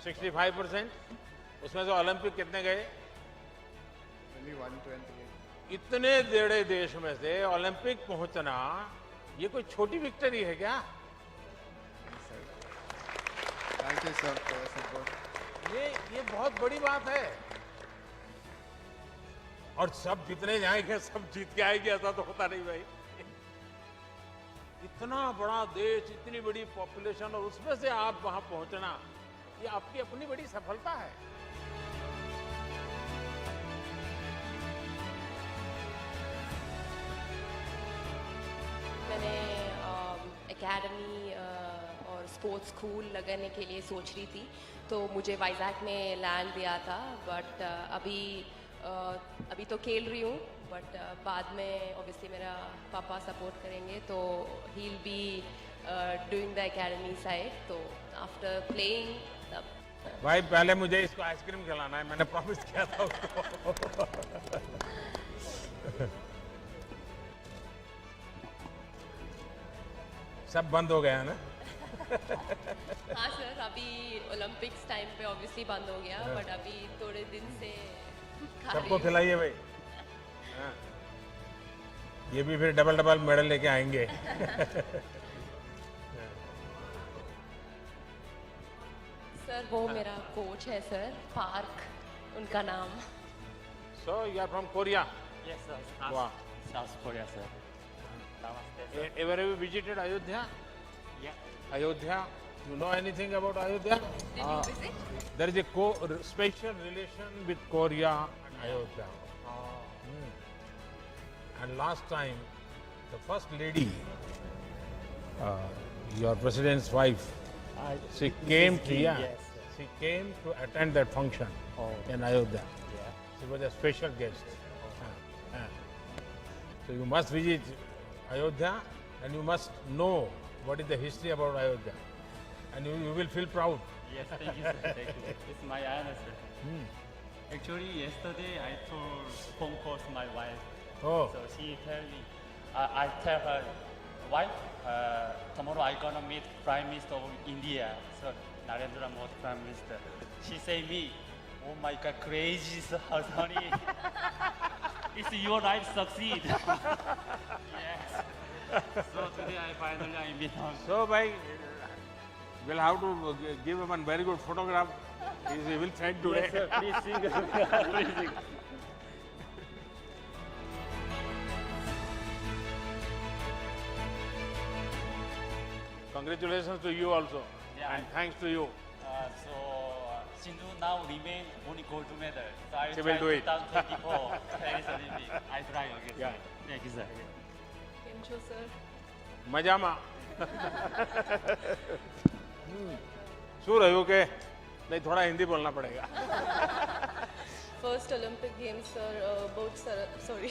65%। उसमें से ओलंपिक कितने गए? 128। इतने बड़े देश में से ओलंपिक पहुंचना ये कोई छोटी विक्ट्री है क्या? Thank you sir for your support. ये बहुत बड़ी बात है और सब जितने जाएंगे सब जीत के आएंगे ऐसा तो होता नहीं भाई। इतना बड़ा देश, इतनी बड़ी पॉपुलेशन और उसमें से आप वहां पहुंचना ये आपकी अपनी बड़ी सफलता है। मैंने एकेडमी और स्पोर्ट्स स्कूल लगाने के लिए सोच रही थी तो मुझे वाइजैक में लैंड दिया था बट अभी तो खेल रही हूँ बट बाद में ऑब्वियसली मेरा पापा सपोर्ट करेंगे तो he will be doing the academy side. तो आफ्टर प्लेइंग भाई पहले मुझे इसको आइसक्रीम खिलाना है, मैंने प्रॉमिस किया था उसको। सब बंद हो गया ना? हाँ सर, अभी ओलंपिक्स टाइम पे ऑब्वियसली बंद हो गया बट अभी थोड़े दिन से सबको खिलाइए भाई। हाँ। ये भी फिर डबल मेडल लेके आएंगे। सर वो मेरा कोच है सर, पार्क उनका नाम। So you are from Korea? Yes sir. Wow. South Korea sir. Ever have you visited Ayodhya? Yeah. Ayodhya? You know anything about Ayodhya? Did you visit? There is a special relation with Korea and Ayodhya. And last time, the first lady, your president's wife, she came to she came to attend that function in Ayodhya. Yeah. She was a special guest. So you must visit Ayodhya and you must know what is the history about Ayodhya. And you will feel proud. Yes, thank you sir. Thank you. It's my honor sir. Actually, yesterday I told phone call to my wife. Oh. So she tell me, I tell her, wife, tomorrow I gonna meet Prime Minister of India. So Narendra Modi Prime Minister. She say me, oh my God, crazy honey. It's your life succeed. Yes. So today I finally meet her. So bhai, we'll have to give him a very good photograph. He will send today. Yes sir, please sing. Please sing. Congratulations to you also, and thanks to you. Sindhu now remain only gold medal. So I She try will do it. 2024 Paris Olympic. I try again. Yeah. Thank you, sir. કેમ છો sir? મજામાં. શું રહ્યું કે નહીં થોડા હિન્દી બોલना पड़ेगा. first Olympic Games, sir. Sorry.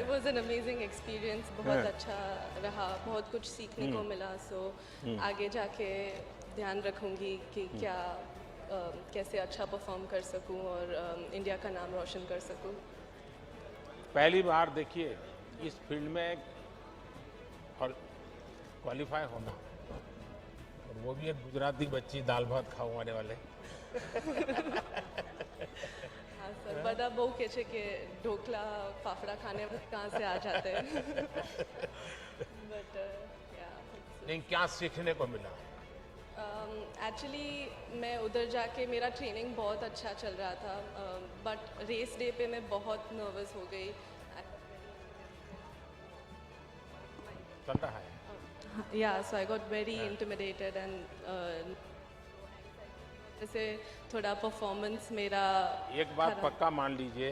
It was an amazing experience. बहुत अच्छा रहा, बहुत कुछ सीखने को मिला. So आगे जाके ध्यान रखूँगी कि क्या कैसे अच्छा परफॉर्म कर सकूँ और इंडिया का नाम रोशन कर सकूँ. पहली बार देखिए इस फील्ड में और क्वालिफाई होना, और वो भी एक गुजराती बच्ची दाल भात खाने वाले. हाँ सर, बड़ा बहु के छे के ढोकला फाफड़ा खाने कहाँ से आ जाते हैं. बट नहीं, क्या सीखने को मिला? एक्चुअली मैं उधर जाके मेरा ट्रेनिंग बहुत अच्छा चल रहा था, बट रेस डे पे मैं बहुत नर्वस हो गई. चल रहा है. Yeah, so I got very intimidated and जैसे थोड़ा परफॉर्मेंस मेरा. एक बात पक्का मान लीजिए,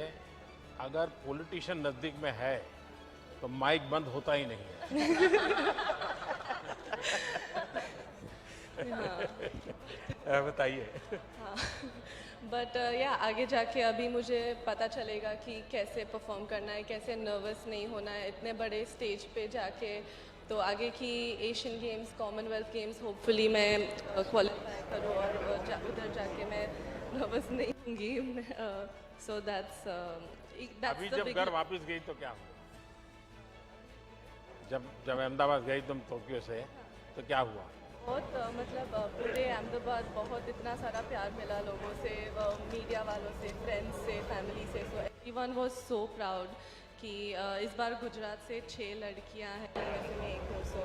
अगर पॉलिटिशियन नजदीक में है तो माइक बंद होता ही नहीं है. बताइए. हाँ, बट या आगे जाके अभी मुझे पता चलेगा कि कैसे परफॉर्म करना है, कैसे नर्वस नहीं होना है इतने बड़े स्टेज पे जाके. तो आगे की Asian games, Commonwealth games hopefully मैं क्वालिफाई करूँ और उधर जाके मैं नर्वस नहीं होंगी. सो दैट्स अभी जब घर वापस गई तो क्या हुआ? जब अहमदाबाद गई तुम टोक्यो से, तो क्या हुआ? बहुत मतलब पूरे अहमदाबाद बहुत इतना सारा प्यार मिला लोगों से, मीडिया वालों से, फ्रेंड्स से, फैमिली से. So everyone was so proud कि इस बार गुजरात से 6 लड़कियां हैं, वैसे में एक हूँ. सो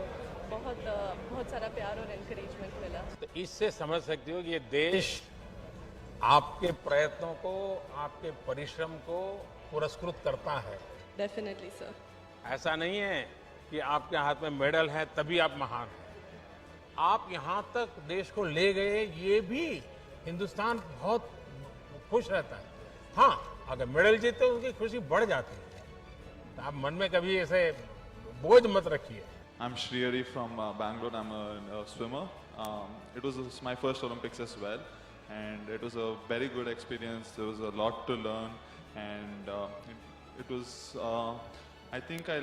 बहुत सारा प्यार और एनकरेजमेंट मिला. तो इससे समझ सकती हो कि ये देश आपके प्रयत्नों को, आपके परिश्रम को पुरस्कृत करता है. Definitely sir. ऐसा नहीं है कि आपके हाथ में मेडल है तभी आप महान हैं. आप यहाँ तक देश को ले गए, ये भी हिंदुस्तान बहुत खुश रहता है. हाँ, अगर मेडल जीते उनकी खुशी बढ़ जाती है. तो आप मन में कभी ऐसे बोझ मत रखिए. I'm Shriyari from Bangalore. I'm a swimmer. It was my first Olympics as well, and it was a very good experience. There was a lot to learn, and it was. I think I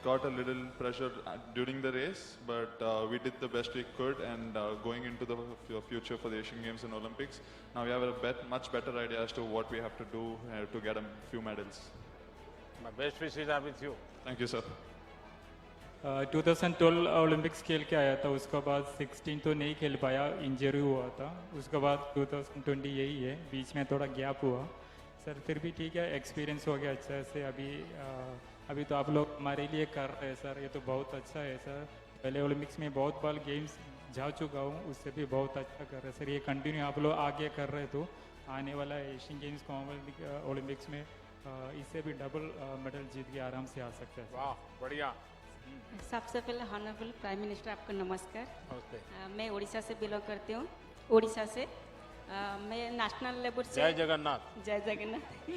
got a little pressure during the race, but we did the best we could, and going into the future for the Asian Games and Olympics, now we have a much better idea as to what we have to do to get a few medals. My best wishes are with you. Thank you, sir. 2012 Olympics खेल के आया था, उसके बाद 16 तो नहीं खेल पाया, इंजरी हुआ था. उसके बाद 2020 यही है, बीच में थोड़ा गैप हुआ. सर फिर भी ठीक है, एक्सपीरियंस हो गया अच्छा से. अभी तो आप लोग हमारे लिए कर रहे हैं सर, ये तो बहुत अच्छा है सर. पहले ओलंपिक्स में बहुत बार गेम्स जा चुका हूँ, उससे भी बहुत अच्छा कर रहे हैं सर. ये कंटिन्यू आप लोग आगे कर रहे तो आने वाला एशियन गेम्स, कॉमनवेल्थ ओलंपिक्स में इससे भी डबल मेडल जीत के आराम से आ सकते हैं. वाह, बढ़िया. सबसे पहले ऑनरेबल प्राइम मिनिस्टर आपको नमस्कार. नमस्ते. मैं उड़ीसा से बिलोंग करती हूँ. उड़ीसा से मैं नेशनल लेवल से. जय जगन्नाथ. जय जगन्नाथ.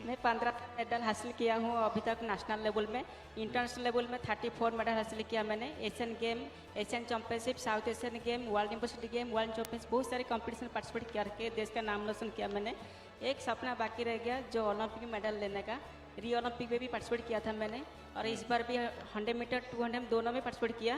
मैं 15 मेडल हासिल किया हूँ अभी तक नेशनल लेवल में. इंटरनेशनल लेवल में 34 मेडल हासिल किया मैंने. Asian game, Asian championship, south Asian game, world university game, world championship, बहुत सारे कंपटीशन पार्टिसिपेट करके देश का नाम रोशन किया मैंने. एक सपना बाकी रह गया जो ओलंपिक मेडल लेने का. रियो ओलंपिक में भी पार्टिसिपेट किया था मैंने, और इस बार भी 100 मीटर 200 दोनों में पार्टिसिपेट किया.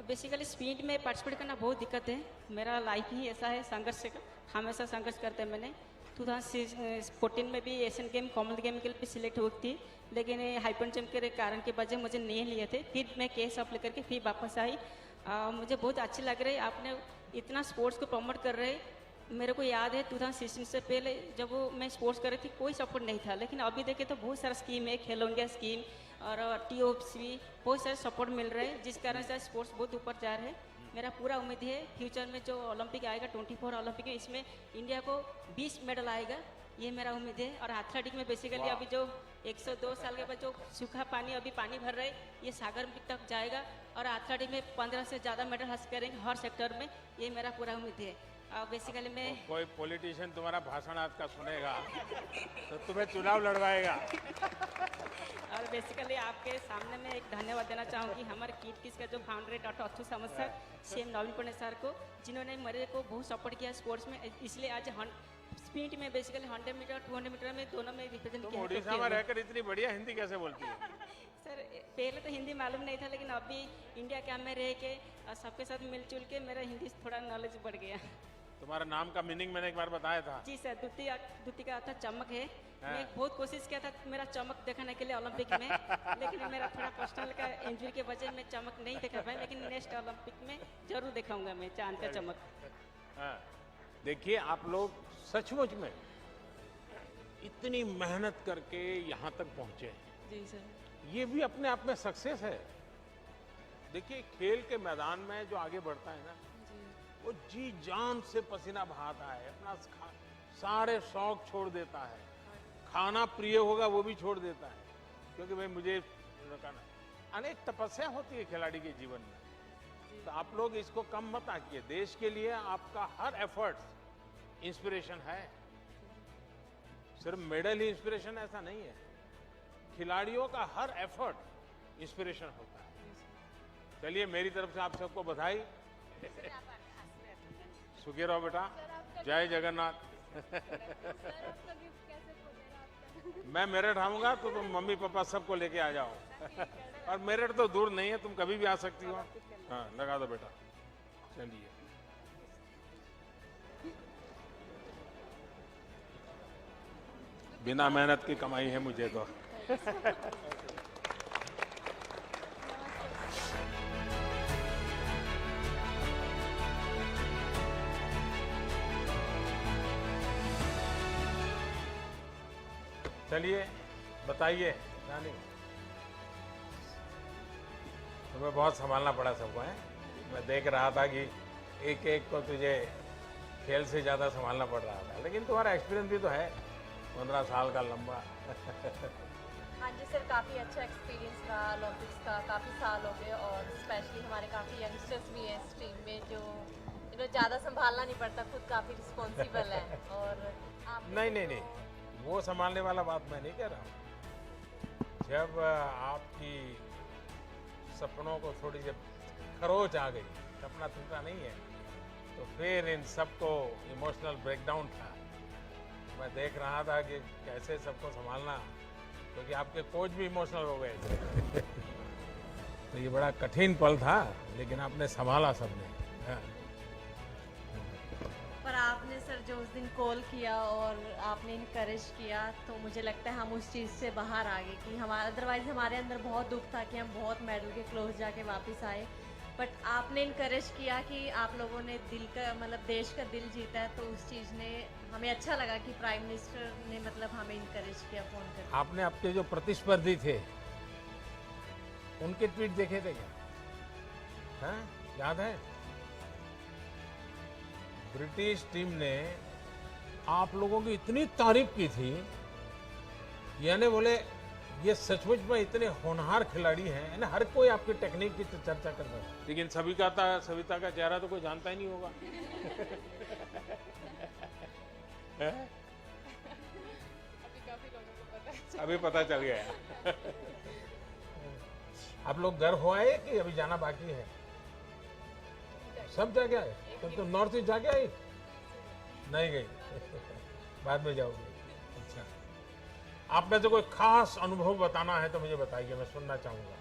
बेसिकली स्पीड में पार्टिसिपेट करना बहुत दिक्कत है. मेरा लाइफ ही ऐसा है, संघर्ष का हमेशा संघर्ष करते हैं मैंने. 2014 में भी एशियन गेम, कॉमनवेल्थ गेम के लिए सिलेक्ट हुई थी, लेकिन हाइपर जंप के कारण की वजह मुझे नहीं लिए थे. फिर मैं केस अप्लाई करके फिर वापस आई. मुझे बहुत अच्छी लग रही है, आपने इतना स्पोर्ट्स को प्रमोट कर रहे. मेरे को याद है 2016 से पहले जब मैं स्पोर्ट्स कर रही थी कोई सपोर्ट नहीं था, लेकिन अभी देखे तो बहुत सारा स्कीम है, खेलो इंडिया स्कीम और TOPS भी बहुत सारे सपोर्ट मिल रहे हैं, जिस कारण से स्पोर्ट्स बहुत ऊपर जा रहे हैं. मेरा पूरा उम्मीद है फ्यूचर में जो ओलंपिक आएगा 24 ओलंपिक में, इसमें इंडिया को 20 मेडल आएगा, ये मेरा उम्मीद है. और एथलेटिक में बेसिकली अभी जो 102 साल के बाद जो सूखा पानी अभी पानी भर रहे ये सागर तक जाएगा, और एथलेटिक में 15 से ज़्यादा मेडल हासिल करेंगे हर सेक्टर में, ये मेरा पूरा उम्मीद है. बेसिकली मैं कोई पॉलिटिशियन तुम्हारा भाषण आज का सुनेगा तो तुम्हें चुनाव लड़वाएगा. और बेसिकली आपके सामने मैं एक धन्यवाद देना चाहूँगी हमारे किट किस का जो फाउंडर है डॉक्टर अच्युत सामंत सर, CM नवीन पटनायक सर को, जिन्होंने मेरे को बहुत सपोर्ट किया स्पोर्ट्स में. इसलिए आज स्पीड में बेसिकली 100 मीटर 200 मीटर में दोनों में रिप्रेजेंट तुम किया है। उड़ीसा में रहकर इतनी बढ़िया हिंदी कैसे बोलती है? सर पहले तो हिंदी मालूम नहीं था, लेकिन अभी इंडिया कैंप में रह के और सबके साथ मिलजुल के मेरा हिंदी थोड़ा नॉलेज बढ़ गया। तुम्हारा नाम का मीनिंग मैंने एक बार बताया था। जी सर, द्वितीय का अर्थ चमक है। हाँ। मैं बहुत कोशिश किया था मेरा चमक दिखाने के लिए ओलंपिक में, लेकिन मेरा थोड़ा पर्सनल का इंजरी के वजह में चमक नहीं दिखा पाया, लेकिन नेक्स्ट ओलंपिक में जरूर दिखाऊंगा मैं चांद का चमक। हाँ। देखिए आप लोग सचमुच में इतनी मेहनत करके यहाँ तक पहुँचे हैं, जी सर। ये भी अपने आप में सक्सेस है। देखिए खेल के मैदान में जो आगे बढ़ता है ना, वो जी जान से पसीना बहाता है, अपना सारे शौक छोड़ देता है, खाना प्रिय होगा वो भी छोड़ देता है, क्योंकि भाई मुझे खाना। अनेक तपस्या होती है खिलाड़ी के जीवन में, तो आप लोग इसको कम मत आकिए। देश के लिए आपका हर एफर्ट इंस्पिरेशन है। सिर्फ मेडल ही इंस्पिरेशन ऐसा नहीं है, खिलाड़ियों का हर एफर्ट इंस्पिरेशन होता है। चलिए मेरी तरफ से आप सबको बधाई। सुखी रहो बेटा, जय जगन्नाथ। मैं मेरठ आऊंगा तो तुम मम्मी पापा सबको लेके आ जाओ। और मेरठ तो दूर नहीं है, तुम कभी भी आ सकती हो। हाँ लगा दो बेटा। चलिए बिना मेहनत की कमाई है मुझे तो। चलिए बताइए रानी, तुम्हें बहुत संभालना पड़ा सबको है। मैं देख रहा था कि एक एक को तुझे खेल से ज़्यादा संभालना पड़ रहा था, लेकिन तुम्हारा एक्सपीरियंस भी तो है 15 साल का लंबा। हाँ जी सर, काफ़ी अच्छा एक्सपीरियंस रहा ओलंपिक्स का। काफ़ी साल हो गए और स्पेशली हमारे काफ़ी यंगस्टर्स भी हैं इस टीम में जो इन्हें ज़्यादा संभालना नहीं पड़ता, खुद काफ़ी रिस्पॉन्सिबल है। और आप नहीं, वो संभालने वाला बात मैं नहीं कह रहा हूँ। जब आपकी सपनों को थोड़ी जब खरोच आ गई, सपना टूटा नहीं है, तो फिर इन सबको इमोशनल ब्रेकडाउन था। मैं देख रहा था कि कैसे सबको संभालना, क्योंकि आपके कोच भी इमोशनल हो गए थे। तो ये बड़ा कठिन पल था, लेकिन आपने संभाला सबने। हाँ। पर आपने सर जो उस दिन कॉल किया और आपने इनकरेज किया, तो मुझे लगता है हम उस चीज़ से बाहर आ गए कि हमारा अदरवाइज़ हमारे अंदर बहुत दुख था कि हम बहुत मेडल के क्लोज जाके वापस आए। बट आपने इनकरेज किया कि आप लोगों ने दिल का मतलब देश का दिल जीता है, तो उस चीज़ ने हमें अच्छा लगा कि प्राइम मिनिस्टर ने मतलब हमें इनकरेज किया फ़ोन करके। आपने आपके जो प्रतिस्पर्धी थे उनके ट्वीट देखे थे क्या? हाँ याद है? ब्रिटिश टीम ने आप लोगों की इतनी तारीफ की थी, यानी बोले ये सचमुच में इतने होनहार खिलाड़ी हैं, यानी हर कोई आपकी टेक्निक की चर्चा कर रहा है। लेकिन सविता का चेहरा तो कोई जानता ही नहीं होगा। अभी पता चल गया। आप लोग घर हो आए कि अभी जाना बाकी है? सब जाके आए? तो नॉर्थ ईस्ट जाके आई? नहीं गई? बाद में जाओगे? अच्छा, आप में से कोई खास अनुभव बताना है तो मुझे बताइए, मैं सुनना चाहूंगा,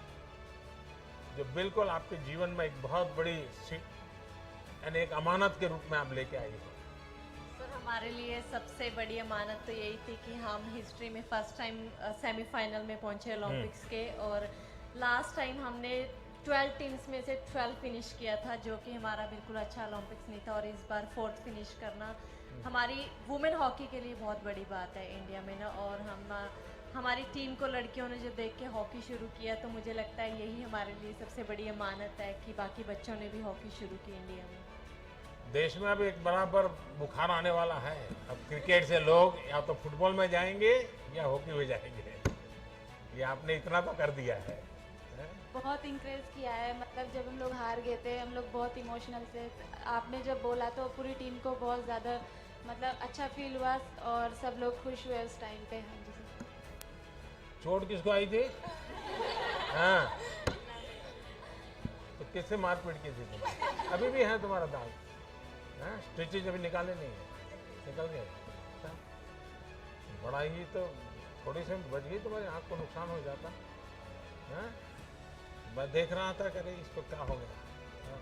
जो बिल्कुल आपके जीवन में एक बहुत बड़ी यानी एक अमानत के रूप में आप लेके आई हो। सर हमारे लिए सबसे बड़ी अमानत तो यही थी कि हम हिस्ट्री में फर्स्ट टाइम सेमीफाइनल में पहुंचे ओलंपिक्स के, और लास्ट टाइम हमने 12 टीम्स में से 12 फिनिश किया था, जो कि हमारा बिल्कुल अच्छा ओलंपिक्स नहीं था। और इस बार 4th फिनिश करना हमारी वुमेन हॉकी के लिए बहुत बड़ी बात है इंडिया में ना। और हमारी टीम को लड़कियों ने जो देख के हॉकी शुरू किया, तो मुझे लगता है यही हमारे लिए सबसे बड़ी अमानत है कि बाकी बच्चों ने भी हॉकी शुरू की इंडिया में। देश में अब एक बराबर बुखार आने वाला है। अब क्रिकेट से लोग या तो फुटबॉल में जाएंगे या हॉकी में जाएंगे। ये आपने इतना तो कर दिया है। बहुत इंकरेज किया है, मतलब जब हम लोग हार गए थे हम लोग बहुत इमोशनल थे। आपने जब बोला तो पूरी टीम को बहुत ज़्यादा मतलब अच्छा फील हुआ और सब लोग खुश हुए उस टाइम पे। हाँ जी सर। चोट किसको आई थी? हाँ, तो किससे मारपीट की थी? अभी भी है तुम्हारा दाग? हाँ, स्टिचेज अभी निकाले नहीं है? निकल गए? पढ़ाई ही तो थोड़ी सी बच गई, तुम्हारी आँख को नुकसान हो जाता है। मैं देख रहा था कि इसको क्या हो गया। हाँ?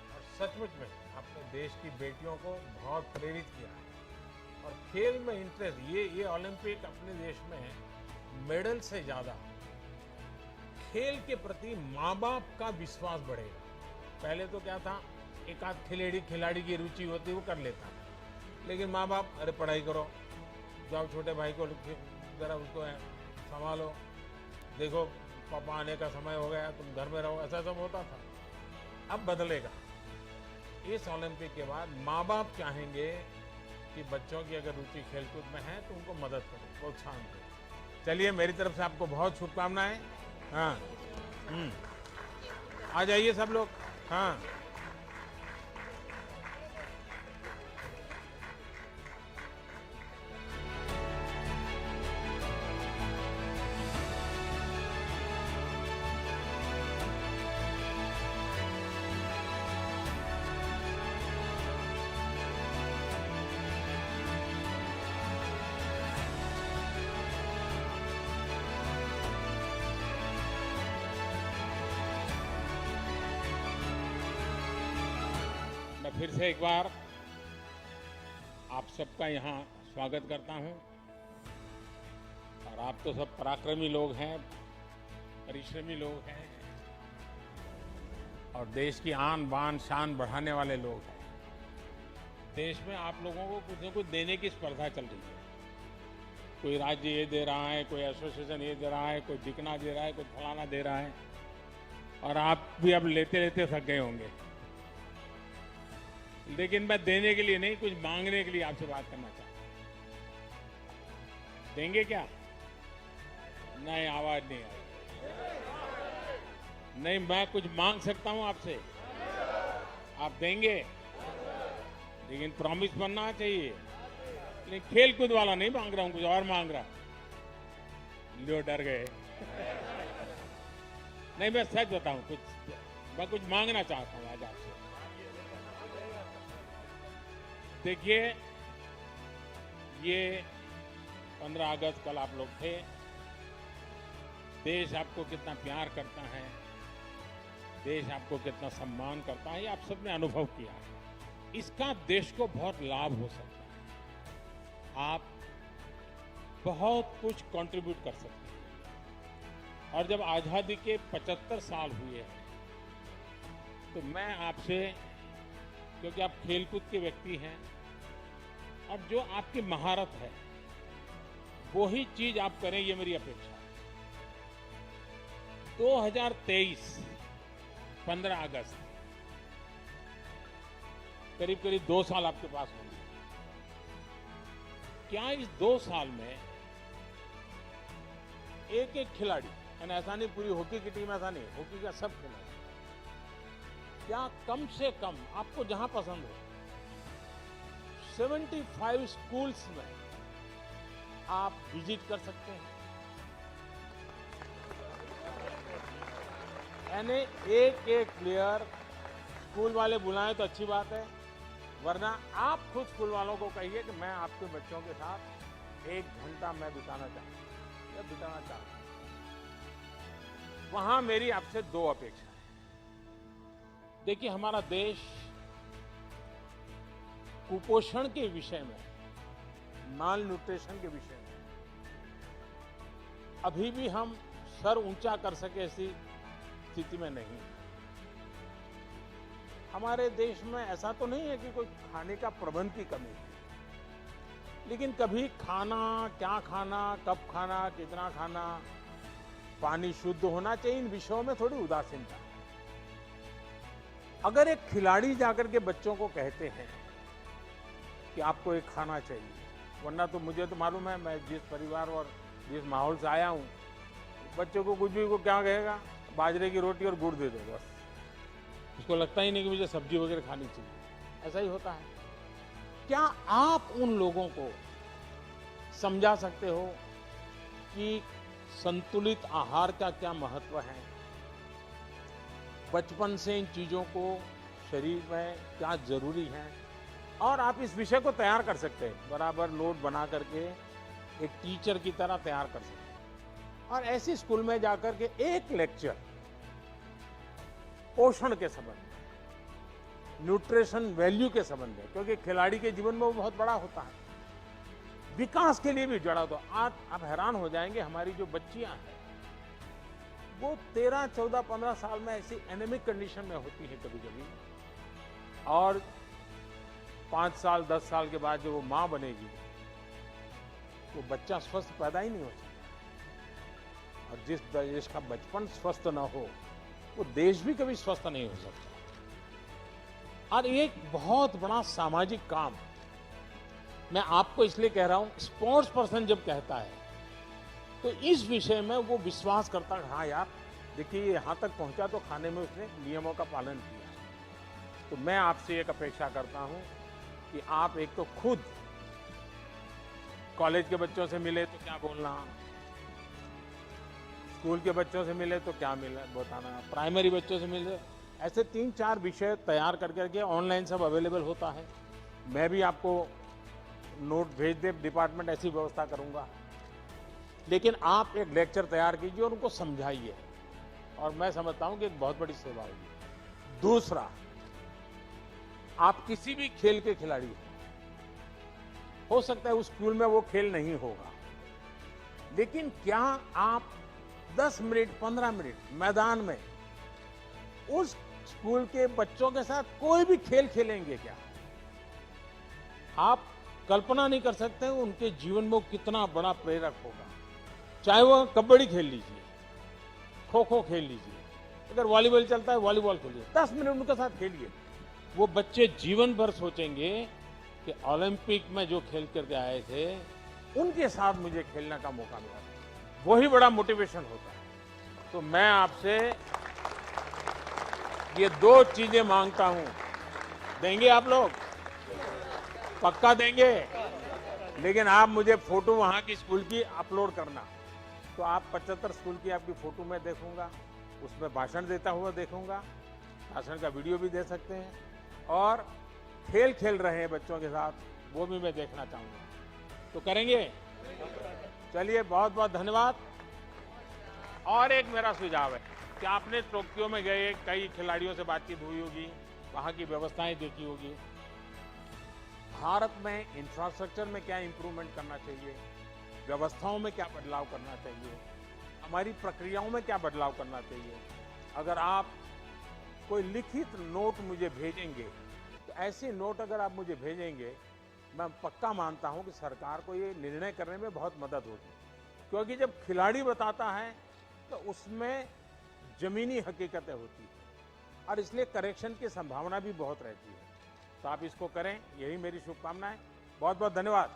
और सचमुच में अपने देश की बेटियों को बहुत प्रेरित किया है और खेल में इंटरेस्ट, ये ओलंपिक अपने देश में मेडल से ज़्यादा खेल के प्रति माँ बाप का विश्वास बढ़ेगा। पहले तो क्या था, एक आध खिलाड़ी की रुचि होती वो कर लेता था, लेकिन माँ बाप अरे पढ़ाई करो, जाओ छोटे भाई को जरा उसको संभालो, देखो पापा आने का समय हो गया, तुम घर में रहो, ऐसा सब होता था। अब बदलेगा। इस ओलंपिक के बाद माँ बाप चाहेंगे कि बच्चों की अगर रुचि खेलकूद में है तो उनको मदद करो, प्रोत्साहन करो। चलिए, मेरी तरफ से आपको बहुत शुभकामनाएं। हाँ, आ जाइए सब लोग। हाँ, फिर से एक बार आप सबका यहाँ स्वागत करता हूँ। और आप तो सब पराक्रमी लोग हैं, परिश्रमी लोग हैं और देश की आन बान शान बढ़ाने वाले लोग हैं। देश में आप लोगों को कुछ न कुछ देने की स्पर्धा चल रही है। कोई राज्य ये दे रहा है, कोई एसोसिएशन ये दे रहा है, कोई दिखना दे रहा है, कोई फलाना दे रहा है, और आप भी अब लेते लेते थक गए होंगे। लेकिन मैं देने के लिए नहीं, कुछ मांगने के लिए आपसे बात करना चाहता हूं। देंगे क्या? नहीं, आवाज नहीं आई। नहीं, मैं कुछ मांग सकता हूं आपसे, आप देंगे, लेकिन प्रॉमिस बनना चाहिए। लेकिन खेल कूद वाला नहीं मांग रहा हूं, कुछ और मांग रहा हूं। लो, डर गए। नहीं, मैं सच बताऊं, मैं कुछ मांगना चाहता हूं आज आपसे। देखिए, ये 15 अगस्त कल आप लोग थे। देश आपको कितना प्यार करता है, देश आपको कितना सम्मान करता है, ये आप सबने अनुभव किया है। इसका देश को बहुत लाभ हो सकता है। आप बहुत कुछ कंट्रीब्यूट कर सकते हैं। और जब आज़ादी के 75 साल हुए हैं, तो मैं आपसे, क्योंकि आप खेलकूद के व्यक्ति हैं और जो आपकी महारत है वो ही चीज आप करें, ये मेरी अपेक्षा है। 2023 15 अगस्त, करीब करीब 2 साल आपके पास होंगे। क्या इस 2 साल में एक एक खिलाड़ी, यानी ऐसा नहीं पूरी हॉकी की टीम, ऐसा नहीं, हॉकी का सब खिलाड़ी, क्या कम से कम आपको जहां पसंद हो 75 स्कूल्स में आप विजिट कर सकते हैं? यानी एक एक प्लेयर, स्कूल वाले बुलाएं तो अच्छी बात है, वरना आप खुद स्कूल वालों को कहिए कि मैं आपके बच्चों के साथ 1 घंटा मैं बिताना चाहता हूं। वहां मेरी आपसे 2 अपेक्षा है। देखिए, हमारा देश कुपोषण के विषय में, माल न्यूट्रिशन के विषय में अभी भी हम सर ऊंचा कर सके ऐसी स्थिति में नहीं। हमारे देश में ऐसा तो नहीं है कि कोई खाने का प्रबंध की कमी है, लेकिन कभी खाना, क्या खाना, कब खाना, कितना खाना, पानी शुद्ध होना चाहिए, इन विषयों में थोड़ी उदासीनता है। अगर एक खिलाड़ी जाकर के बच्चों को कहते हैं कि आपको एक खाना चाहिए, वरना तो मुझे तो मालूम है, मैं जिस परिवार और जिस माहौल से आया हूं, बच्चों को कुछ भी को क्या कहेगा, बाजरे की रोटी और गुड़ दे दो बस। उसको लगता ही नहीं कि मुझे सब्जी वगैरह खानी चाहिए। ऐसा ही होता है। क्या आप उन लोगों को समझा सकते हो कि संतुलित आहार का क्या महत्व है? बचपन से इन चीजों को शरीर में क्या जरूरी है? और आप इस विषय को तैयार कर सकते हैं, बराबर लोड बना करके एक टीचर की तरह तैयार कर सकते हैं। और ऐसी स्कूल में जाकर के एक लेक्चर पोषण के संबंध में, न्यूट्रिशन वैल्यू के संबंध में, क्योंकि खिलाड़ी के जीवन में वो बहुत बड़ा होता है, विकास के लिए भी जुड़ा। तो आज आप हैरान हो जाएंगे, हमारी जो बच्चियां हैं वो 13, 14, 15 साल में ऐसी एनेमिक कंडीशन में होती है कभी कभी, और 5 साल 10 साल के बाद जो वो मां बनेगी वो बच्चा स्वस्थ पैदा ही नहीं हो सकता। और जिस देश का बचपन स्वस्थ ना हो वो देश भी कभी स्वस्थ नहीं हो सकता। और एक बहुत बड़ा सामाजिक काम मैं आपको इसलिए कह रहा हूं, स्पोर्ट्स पर्सन जब कहता है तो इस विषय में वो विश्वास करता है, हाँ यार देखिए यहां तक पहुंचा तो खाने में उसने नियमों का पालन किया। तो मैं आपसे एक अपेक्षा करता हूं कि आप एक तो खुद कॉलेज के बच्चों से मिले तो क्या बोलना, स्कूल के बच्चों से मिले तो क्या मिले बताना, प्राइमरी बच्चों से मिले, ऐसे 3-4 विषय तैयार करके ऑनलाइन सब अवेलेबल होता है। मैं भी आपको नोट भेज दे, डिपार्टमेंट ऐसी व्यवस्था करूंगा। लेकिन आप एक लेक्चर तैयार कीजिए और उनको समझाइए, और मैं समझता हूं कि एक बहुत बड़ी सेवा होगी। दूसरा, आप किसी भी खेल के खिलाड़ी हो सकता है उस स्कूल में वो खेल नहीं होगा, लेकिन क्या आप 10 मिनट 15 मिनट मैदान में उस स्कूल के बच्चों के साथ कोई भी खेल खेलेंगे क्या? आप कल्पना नहीं कर सकते उनके जीवन में कितना बड़ा प्रेरक होगा। चाहे वो कबड्डी खेल लीजिए, खो खो खेल लीजिए, अगर वॉलीबॉल चलता है वॉलीबॉल खेलिए, 10 मिनट उनके साथ खेलिए। वो बच्चे जीवन भर सोचेंगे कि ओलंपिक में जो खेल करके आए थे उनके साथ मुझे खेलने का मौका मिला। वही बड़ा मोटिवेशन होता है। तो मैं आपसे ये 2 चीजें मांगता हूं, देंगे आप लोग? पक्का देंगे? लेकिन आप मुझे फोटो वहां की स्कूल की अपलोड करना। तो आप 75 स्कूल की आपकी फोटो मैं देखूंगा, उसमें भाषण देता हुआ देखूंगा, भाषण का वीडियो भी दे सकते हैं, और खेल खेल रहे हैं बच्चों के साथ वो भी मैं देखना चाहूंगा। तो करेंगे? चलिए, बहुत बहुत धन्यवाद। और एक मेरा सुझाव है कि आपने टोक्यो में गए, कई खिलाड़ियों से बातचीत हुई होगी, वहां की व्यवस्थाएं देखी होगी। भारत में इंफ्रास्ट्रक्चर में क्या इंप्रूवमेंट करना चाहिए, व्यवस्थाओं में क्या बदलाव करना चाहिए, हमारी प्रक्रियाओं में क्या बदलाव करना चाहिए। अगर आप कोई लिखित नोट मुझे भेजेंगे तो ऐसे नोट अगर आप मुझे भेजेंगे, मैं पक्का मानता हूं कि सरकार को ये निर्णय करने में बहुत मदद होगी। क्योंकि जब खिलाड़ी बताता है तो उसमें जमीनी हकीकतें होती है, और इसलिए करेक्शन की संभावना भी बहुत रहती है। तो आप इसको करें, यही मेरी शुभकामनाएं। बहुत बहुत धन्यवाद।